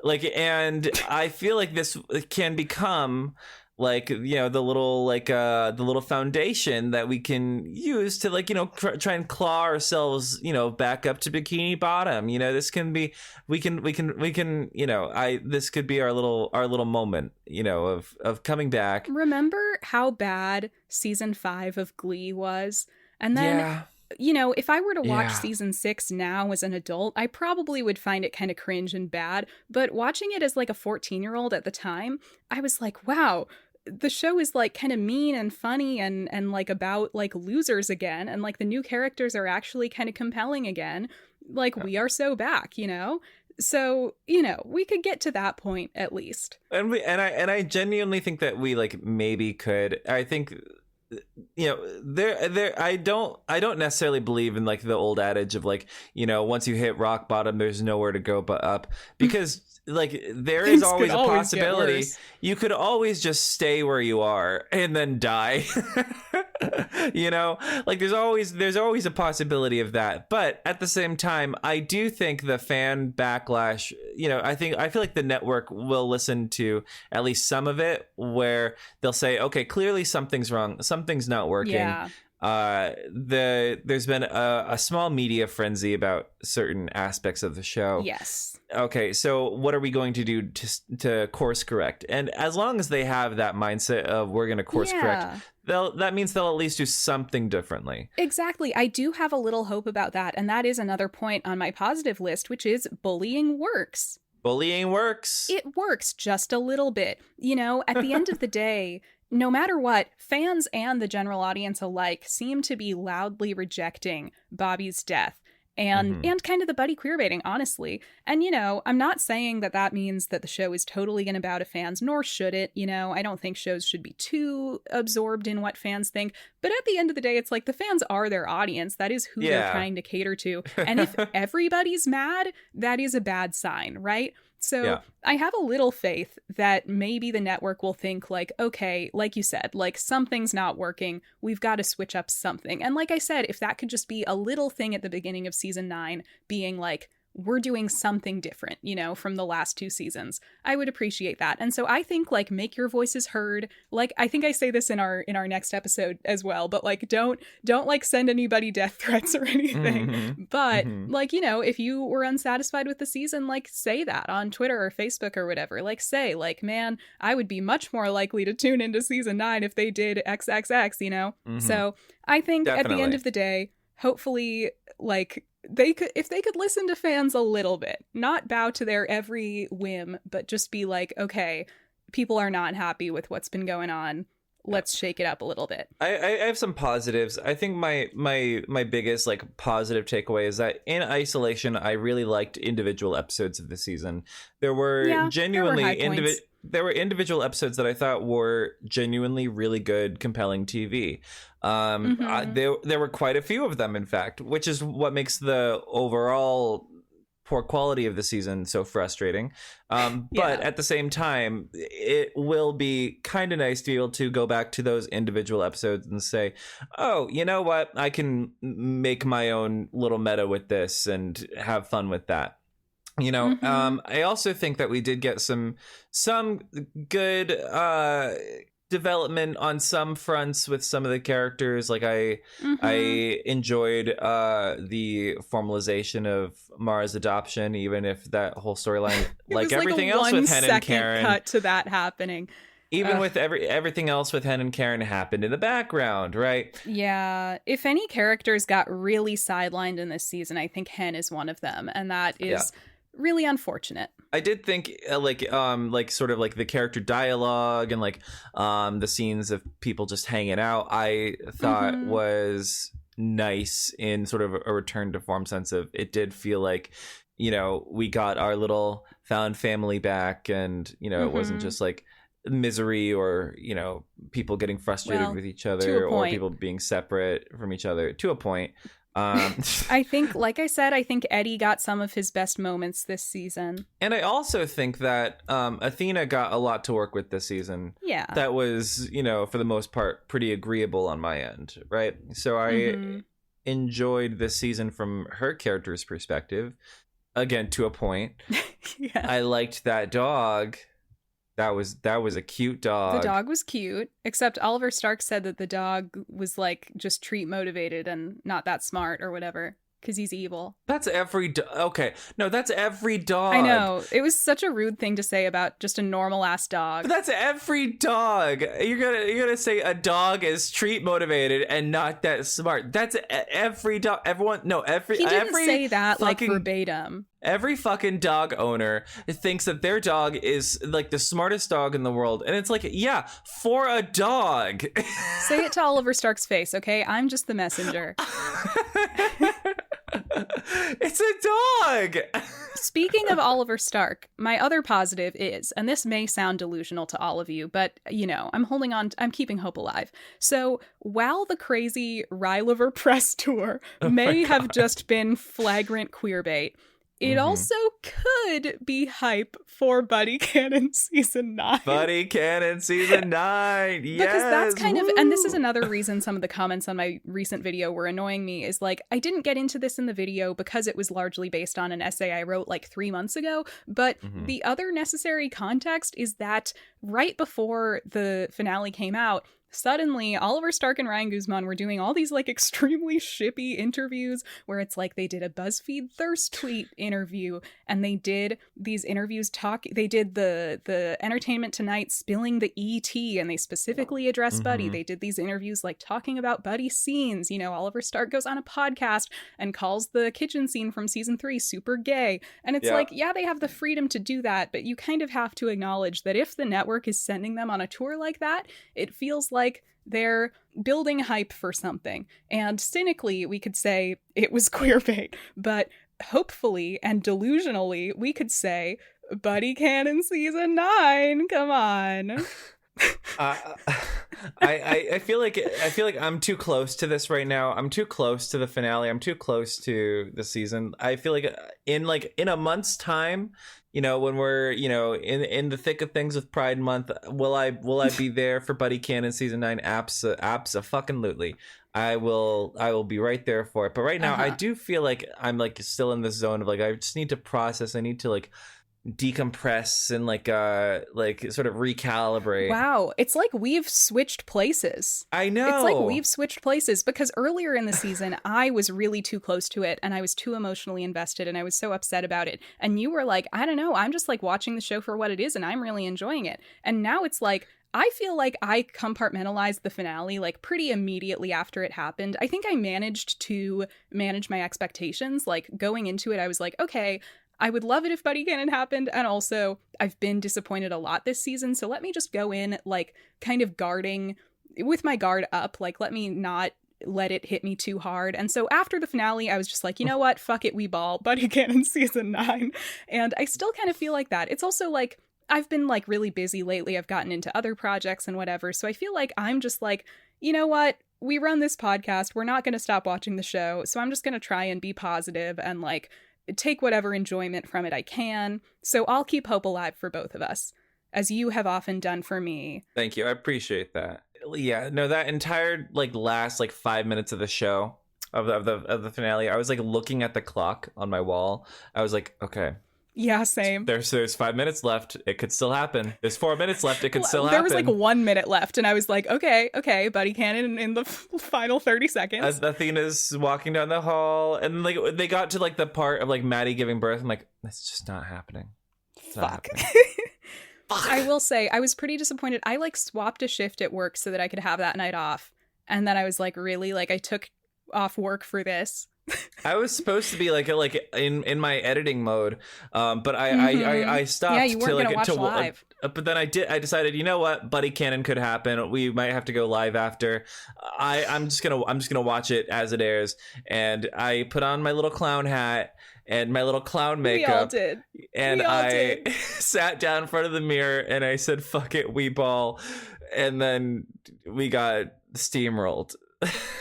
Like, and I feel like this can become like, the little foundation that we can use to like, try and claw ourselves, back up to bikini bottom. This can be, this could be our little moment, of coming back. Remember how bad season 5 of Glee was? And then, if I were to watch season 6 now as an adult, I probably would find it kind of cringe and bad. But watching it as like a 14-year-old at the time, I was like, wow, the show is like kind of mean and funny and like about like losers again, and like the new characters are actually kind of compelling again. Like, we are so back, So, we could get to that point at least. And I genuinely think that we like maybe could. I think I don't necessarily believe in like the old adage of like, once you hit rock bottom, there's nowhere to go but up, because like there is always a possibility you could always just stay where you are and then die. Like there's always a possibility of that. But at the same time, I do think the fan backlash, I feel like the network will listen to at least some of it, where they'll say, okay, clearly something's wrong, something's not working. There's been a small media frenzy about certain aspects of the show. Yes. Okay, so what are we going to do to course correct? And as long as they have that mindset of we're going to course correct, that means they'll at least do something differently. Exactly. I do have a little hope about that, and that is another point on my positive list, which is bullying works. Bullying works. It works just a little bit. At the end of the day, no matter what, fans and the general audience alike seem to be loudly rejecting Bobby's death and kind of the Buddie queerbaiting, honestly. And, I'm not saying that means that the show is totally going to bow to fans, nor should it. I don't think shows should be too absorbed in what fans think. But at the end of the day, it's like the fans are their audience. That is who they're trying to cater to. And if everybody's mad, that is a bad sign, right? So I have a little faith that maybe the network will think like, okay, like you said, like something's not working. We've got to switch up something. And like I said, if that could just be a little thing at the beginning of season 9 being like, we're doing something different, you know, from the last 2 seasons. I would appreciate that. And so I think, like, make your voices heard. Like, I think I say this in our next episode as well, but like, don't like send anybody death threats or anything. But like, you know, if you were unsatisfied with the season, like, say that on Twitter or Facebook or whatever. Like, say, like, man, I would be much more likely to tune into season 9 if they did XXX, you know? So I think at the end of the day, hopefully, like, if they could listen to fans a little bit, not bow to their every whim, but just be like, okay, people are not happy with what's been going on. Let's shake it up a little bit. I have some positives. I think my biggest like positive takeaway is that in isolation, I really liked individual episodes of the season. There were genuinely there were individual episodes that I thought were genuinely really good, compelling TV. There were quite a few of them, in fact, which is what makes the overall poor quality of the season so frustrating. But at the same time, it will be kind of nice to be able to go back to those individual episodes and say, oh, you know what? I can make my own little meta with this and have fun with that. You know, I also think that we did get some good development on some fronts with some of the characters. Like I enjoyed the formalization of Mara's adoption, even if that whole storyline, like everything else with Hen and Karen, cut to that happening. Even with everything else with Hen and Karen happened in the background, right? Yeah. If any characters got really sidelined in this season, I think Hen is one of them, and that is really unfortunate. I did think like sort of like the character dialogue and like the scenes of people just hanging out, I thought was nice in sort of a return to form sense of it did feel like, you know, we got our little found family back, and, you know, it wasn't just like misery or, you know, people getting frustrated with each other or people being separate from each other to a point. I think, like I said, I think Eddie got some of his best moments this season. And I also think that Athena got a lot to work with this season. Yeah. That was, you know, for the most part, pretty agreeable on my end, right? So I enjoyed this season from her character's perspective. Again, to a point. I liked that dog. That was a cute dog. The dog was cute, except Oliver Stark said that the dog was like just treat motivated and not that smart or whatever, because he's evil. That's every okay. No, that's every dog. I know. It was such a rude thing to say about just a normal ass dog. But that's every dog. You're gonna say a dog is treat motivated and not that smart. That's every dog. Everyone. No, every. He didn't every say that fucking, like verbatim. Every fucking dog owner thinks that their dog is like the smartest dog in the world. And it's like, yeah, for a dog. Say it to Oliver Stark's face, okay? I'm just the messenger. It's a dog. Speaking of Oliver Stark, my other positive is, and this may sound delusional to all of you, but, you know, I'm keeping hope alive. So while the crazy Rylover press tour may have just been flagrant queerbait, it also could be hype for Buddie Cannon Season 9. Buddie Cannon Season 9, yes! Because that's kind of, and this is another reason some of the comments on my recent video were annoying me, is like, I didn't get into this in the video because it was largely based on an essay I wrote like 3 months ago, but the other necessary context is that right before the finale came out, suddenly Oliver Stark and Ryan Guzman were doing all these like extremely shippy interviews where it's like they did a BuzzFeed thirst tweet interview, and they did these interviews they did the Entertainment Tonight spilling the ET, and they specifically addressed Buddie. They did these interviews like talking about Buddie scenes. You know, Oliver Stark goes on a podcast and calls the kitchen scene from season 3 super gay. And it's like, yeah, they have the freedom to do that, but you kind of have to acknowledge that if the network is sending them on a tour like that, it feels like they're building hype for something. And cynically, we could say it was queerbait, but hopefully and delusionally, we could say Buddie Cannon Season 9. Come on. I feel like I'm too close to this right now. I'm too close to the finale. I'm too close to the season. I feel like in a month's time, you know, when we're, you know, in the thick of things with Pride Month, will I be there for Buddie Cannon Season 9? Abso-fucking-lutely. I will be right there for it. But right now, I do feel like I'm like still in this zone of like I just need to process. I need to like decompress and like sort of recalibrate. Wow, it's like we've switched places. I know. It's like we've switched places because earlier in the season I was really too close to it and I was too emotionally invested and I was so upset about it. And you were like, I don't know, I'm just like watching the show for what it is and I'm really enjoying it. And now it's like I feel like I compartmentalized the finale like pretty immediately after it happened. I think I managed to manage my expectations. Like going into it, I was like, okay, I would love it if Buddie Cannon happened, and also I've been disappointed a lot this season, so let me just go in, like, kind of guarding, with my guard up, like, let me not let it hit me too hard. And so after the finale, I was just like, you know what, fuck it, we ball, Buddie Cannon season 9, and I still kind of feel like that. It's also, like, I've been, like, really busy lately, I've gotten into other projects and whatever, so I feel like I'm just like, you know what, we run this podcast, we're not gonna stop watching the show, so I'm just gonna try and be positive and, like, take whatever enjoyment from it I can. So I'll keep hope alive for both of us, as you have often done for me. Thank you. I appreciate that. Yeah, no, that entire like last like 5 minutes of the show of the finale, I was like looking at the clock on my wall. I was like, okay. Yeah, same. There's 5 minutes left. It could still happen. There's 4 minutes left. It could still happen. There was like 1 minute left, and I was like, okay, Buddie Cannon in the final 30 seconds. As Athena's walking down the hall, and like they got to like the part of like Maddie giving birth. I'm like, that's just not happening. Fuck. I will say, I was pretty disappointed. I like swapped a shift at work so that I could have that night off, and then I was like, really, like I took off work for this. I was supposed to be like in my editing mode, but I stopped. Yeah, you weren't gonna watch live. But then I decided, you know what, Buddie Cannon could happen. We might have to go live after. I'm just gonna watch it as it airs, and I put on my little clown hat and my little clown makeup. We all did. And I sat down in front of the mirror and I said, "Fuck it, we ball," and then we got steamrolled.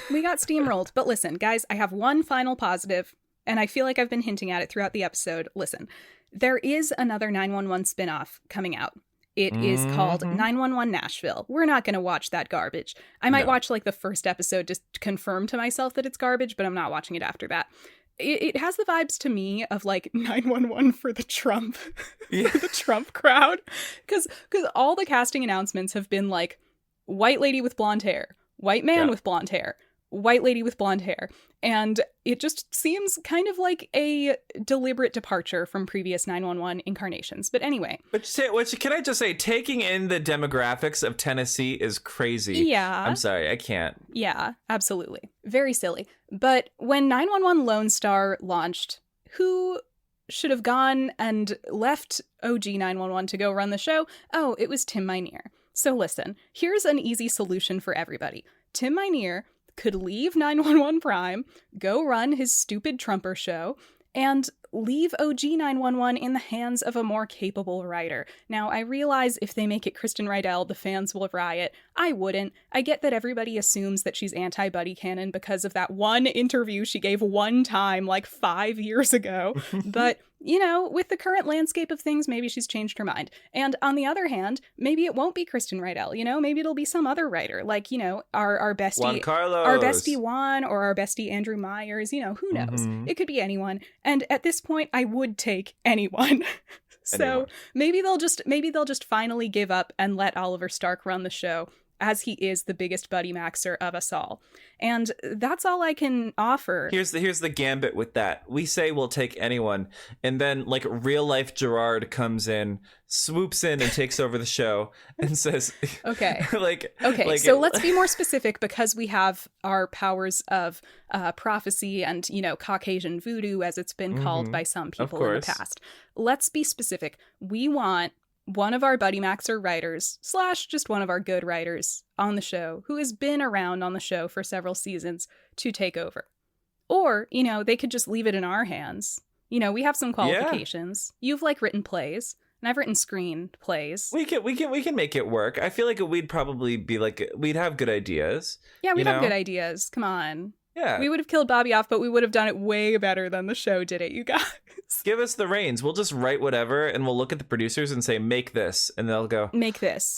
We got steamrolled. But listen, guys, I have one final positive, and I feel like I've been hinting at it throughout the episode. Listen, there is another 911 spinoff coming out. It is called 911 Nashville. We're not going to watch that garbage. I might watch like the first episode just to confirm to myself that it's garbage, but I'm not watching it after that. It has the vibes to me of like 911 for the Trump, for the Trump crowd. Because all the casting announcements have been like white lady with blonde hair, white man with blonde hair, white lady with blonde hair. And it just seems kind of like a deliberate departure from previous 911 incarnations. But anyway. Which can I just say, taking in the demographics of Tennessee is crazy. Yeah. I'm sorry, I can't. Yeah, absolutely. Very silly. But when 911 Lone Star launched, who should have gone and left OG 911 to go run the show? Oh, it was Tim Minear. So listen, here's an easy solution for everybody. Tim Minear could leave 911 Prime, go run his stupid Trumper show, and leave OG 911 in the hands of a more capable writer. Now, I realize if they make it Kristen Rydell, the fans will riot. I wouldn't. I get that everybody assumes that she's anti-Buddie Cannon because of that one interview she gave one time, like 5 years ago. But, you know, with the current landscape of things, maybe she's changed her mind. And on the other hand, maybe it won't be Kristen Rydell, you know? Maybe it'll be some other writer, like, you know, our bestie... Juan Carlos. Our bestie Juan, or our bestie Andrew Myers, you know, who knows? It could be anyone. And at this point, I would take anyone. So maybe they'll just finally give up and let Oliver Stark run the show, as he is the biggest Buddy Maxer of us all. And that's all I can offer. Here's the gambit with that. We say we'll take anyone, and then like real life Gerard comes in, swoops in and takes over the show and says, okay. Okay, so let's be more specific, because we have our powers of prophecy and, you know, Caucasian voodoo, as it's been called by some people in the past. Let's be specific. We want one of our Buddy Maxer writers / just one of our good writers on the show who has been around on the show for several seasons to take over. Or, you know, they could just leave it in our hands. You know, we have some qualifications. Yeah. You've like written plays, and I've written screenplays. We can make it work. I feel like we'd probably be like, we'd have good ideas. Yeah, we'd have good ideas. Come on. Yeah. We would have killed Bobby off, but we would have done it way better than the show did it, you guys. Give us the reins. We'll just write whatever, and we'll look at the producers and say, make this. And they'll go, make this.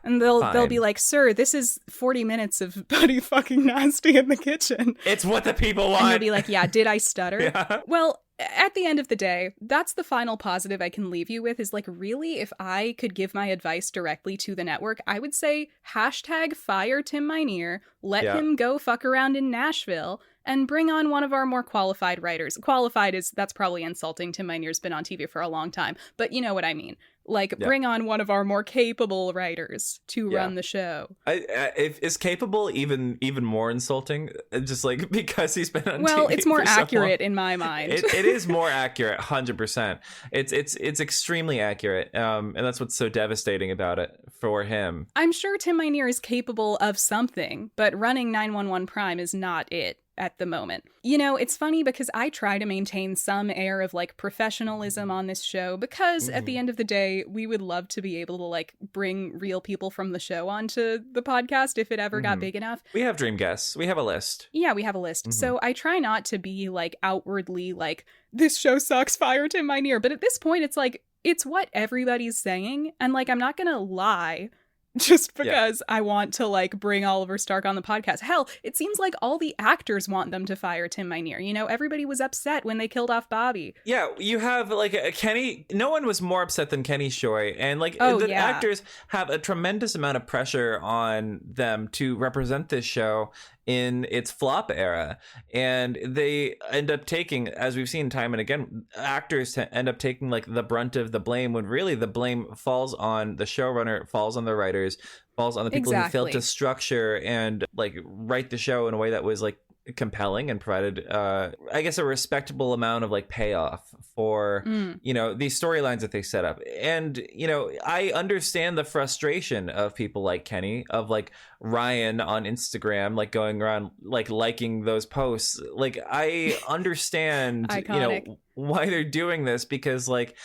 And they'll be like, sir, this is 40 minutes of Buddie fucking nasty in the kitchen. It's what the people want. And you'll be like, yeah, did I stutter? Yeah. Well, at the end of the day, that's the final positive I can leave you with is like, really, if I could give my advice directly to the network, I would say #fire Tim Minear, let him go fuck around in Nashville, and bring on one of our more qualified writers. Qualified that's probably insulting. Tim Minear's been on TV for a long time, but you know what I mean. Like, bring on one of our more capable writers to run the show. Is capable even more insulting? Just like because he's been on TV. Well, it's more accurate in my mind. It is more accurate, 100%. It's extremely accurate, and that's what's so devastating about it for him. I'm sure Tim Minear is capable of something, but running 911 Prime is not it at the moment. You know, it's funny because I try to maintain some air of like professionalism on this show because at the end of the day, we would love to be able to like bring real people from the show onto the podcast if it ever got big enough. We have dream guests. We have a list. Yeah, we have a list. So I try not to be like outwardly like, this show sucks, fire Tim Minear. But at this point, it's like, it's what everybody's saying. And like, I'm not gonna lie just because I want to like bring Oliver Stark on the podcast. Hell, it seems like all the actors want them to fire Tim Minear. You know, everybody was upset when they killed off Bobby. Yeah, you have like a Kenny. No one was more upset than Kenny Choi, and like the actors have a tremendous amount of pressure on them to represent this show in its flop era, and they end up taking, as we've seen time and again, actors end up taking like the brunt of the blame when really the blame falls on the showrunner, falls on the writers, falls on the people who failed to structure and like write the show in a way that was like compelling and provided I guess a respectable amount of like payoff for you know, these storylines that they set up. And you know, I understand the frustration of people like Kenny, of like Ryan on Instagram, like going around like liking those posts. Like I understand you know why they're doing this, because like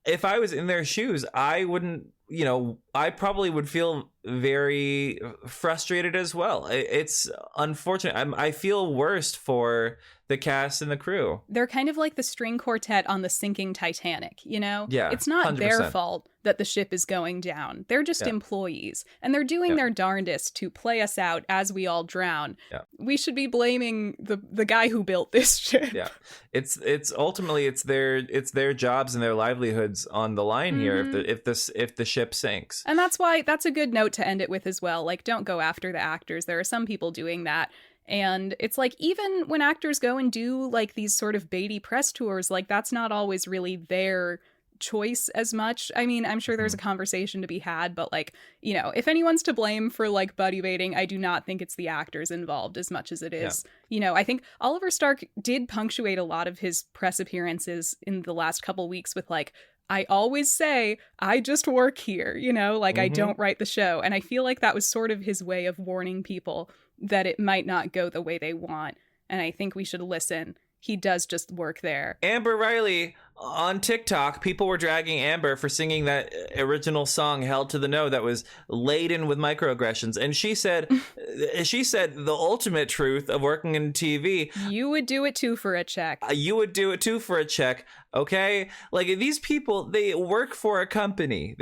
if I was in their shoes, I wouldn't, you know, I probably would feel very frustrated as well. It's unfortunate. I feel worst for the cast and the crew. They're kind of like the string quartet on the sinking Titanic, you know? Yeah, it's not 100%. Their fault that the ship is going down. They're just employees, and they're doing their darndest to play us out as we all drown. Yeah. We should be blaming the guy who built this ship. Yeah, it's ultimately it's their jobs and their livelihoods on the line here if the ship sinks. And that's a good note to end it with as well. Like, don't go after the actors. There are some people doing that. And it's like, even when actors go and do like these sort of baity press tours, like that's not always really their choice as much. I mean, I'm sure there's a conversation to be had, but like, you know, if anyone's to blame for like buddy baiting, I do not think it's the actors involved as much as it is. You know, I think Oliver Stark did punctuate a lot of his press appearances in the last couple weeks with like, I always say, I just work here, you know, like I don't write the show. And I feel like that was sort of his way of warning people that it might not go the way they want. And I think we should listen. He does just work there. Amber Riley on TikTok, people were dragging Amber for singing that original song Held to the No that was laden with microaggressions. And she said the ultimate truth of working in TV. You would do it too for a check. You would do it too for a check. Okay? Like, these people, they work for a company.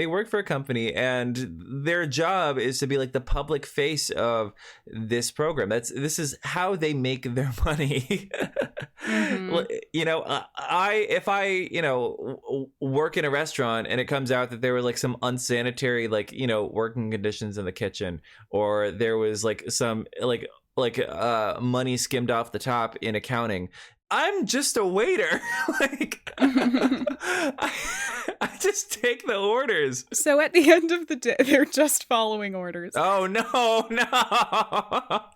And their job is to be like the public face of this program. This is how they make their money. You know, if I you know, work in a restaurant and it comes out that there were like some unsanitary, like, you know, working conditions in the kitchen, or there was like some like money skimmed off the top in accounting, I'm just a waiter. Like, I just take the orders. So at the end of the day, they're just following orders. Oh, no.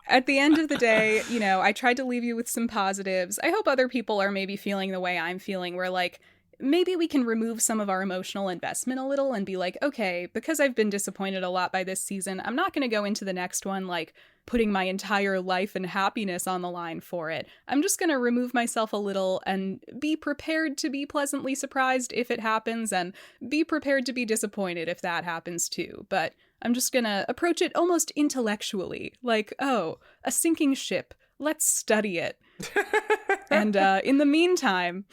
At the end of the day, you know, I tried to leave you with some positives. I hope other people are maybe feeling the way I'm feeling, where like, maybe we can remove some of our emotional investment a little and be like, okay, because I've been disappointed a lot by this season, I'm not going to go into the next one like putting my entire life and happiness on the line for it. I'm just going to remove myself a little and be prepared to be pleasantly surprised if it happens, and be prepared to be disappointed if that happens too. But I'm just going to approach it almost intellectually, like, oh, a sinking ship. Let's study it. And in the meantime,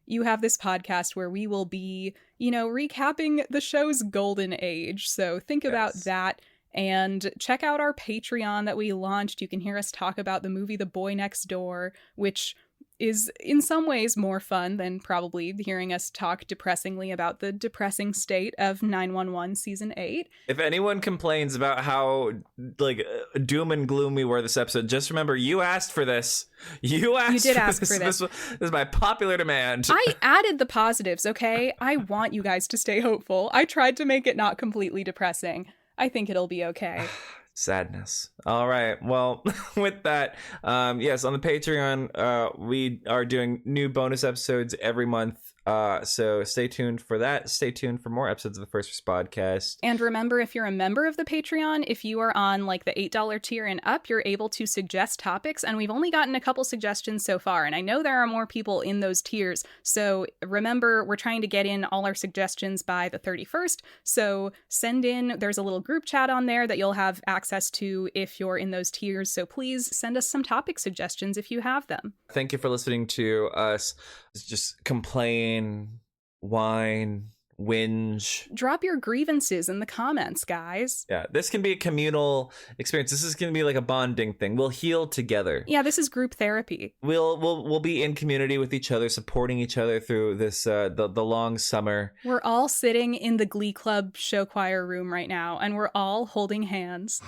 you have this podcast where we will be, recapping the show's golden age. So think about that. And check out our Patreon that we launched. You can hear us talk about the movie The Boy Next Door, which is in some ways more fun than probably hearing us talk depressingly about the depressing state of 911 season 8. If anyone complains about how doom and gloom we were this episode, just remember you asked for this. You did ask for this. This is my popular demand. I added the positives, okay? I want you guys to stay hopeful. I tried to make it not completely depressing. I think it'll be okay. Sadness. All right. Well, with that, yes, on the Patreon, we are doing new bonus episodes every month. So stay tuned for that. Stay tuned for more episodes of the First Risk Podcast. And remember, if you're a member of the Patreon, if you are on the $8 tier and up, you're able to suggest topics. And we've only gotten a couple suggestions so far. And I know there are more people in those tiers. So remember, we're trying to get in all our suggestions by the 31st. So send in, there's a little group chat on there that you'll have access to if you're in those tiers. So please send us some topic suggestions if you have them. Thank you for listening to us just complain, whine, whinge. Drop your grievances in the comments, guys. Yeah, this can be a communal experience. This is going to be like a bonding thing. We'll heal together. Yeah, this is group therapy. We'll be in community with each other, supporting each other through this the long summer. We're all sitting in the Glee Club show choir room right now, and we're all holding hands.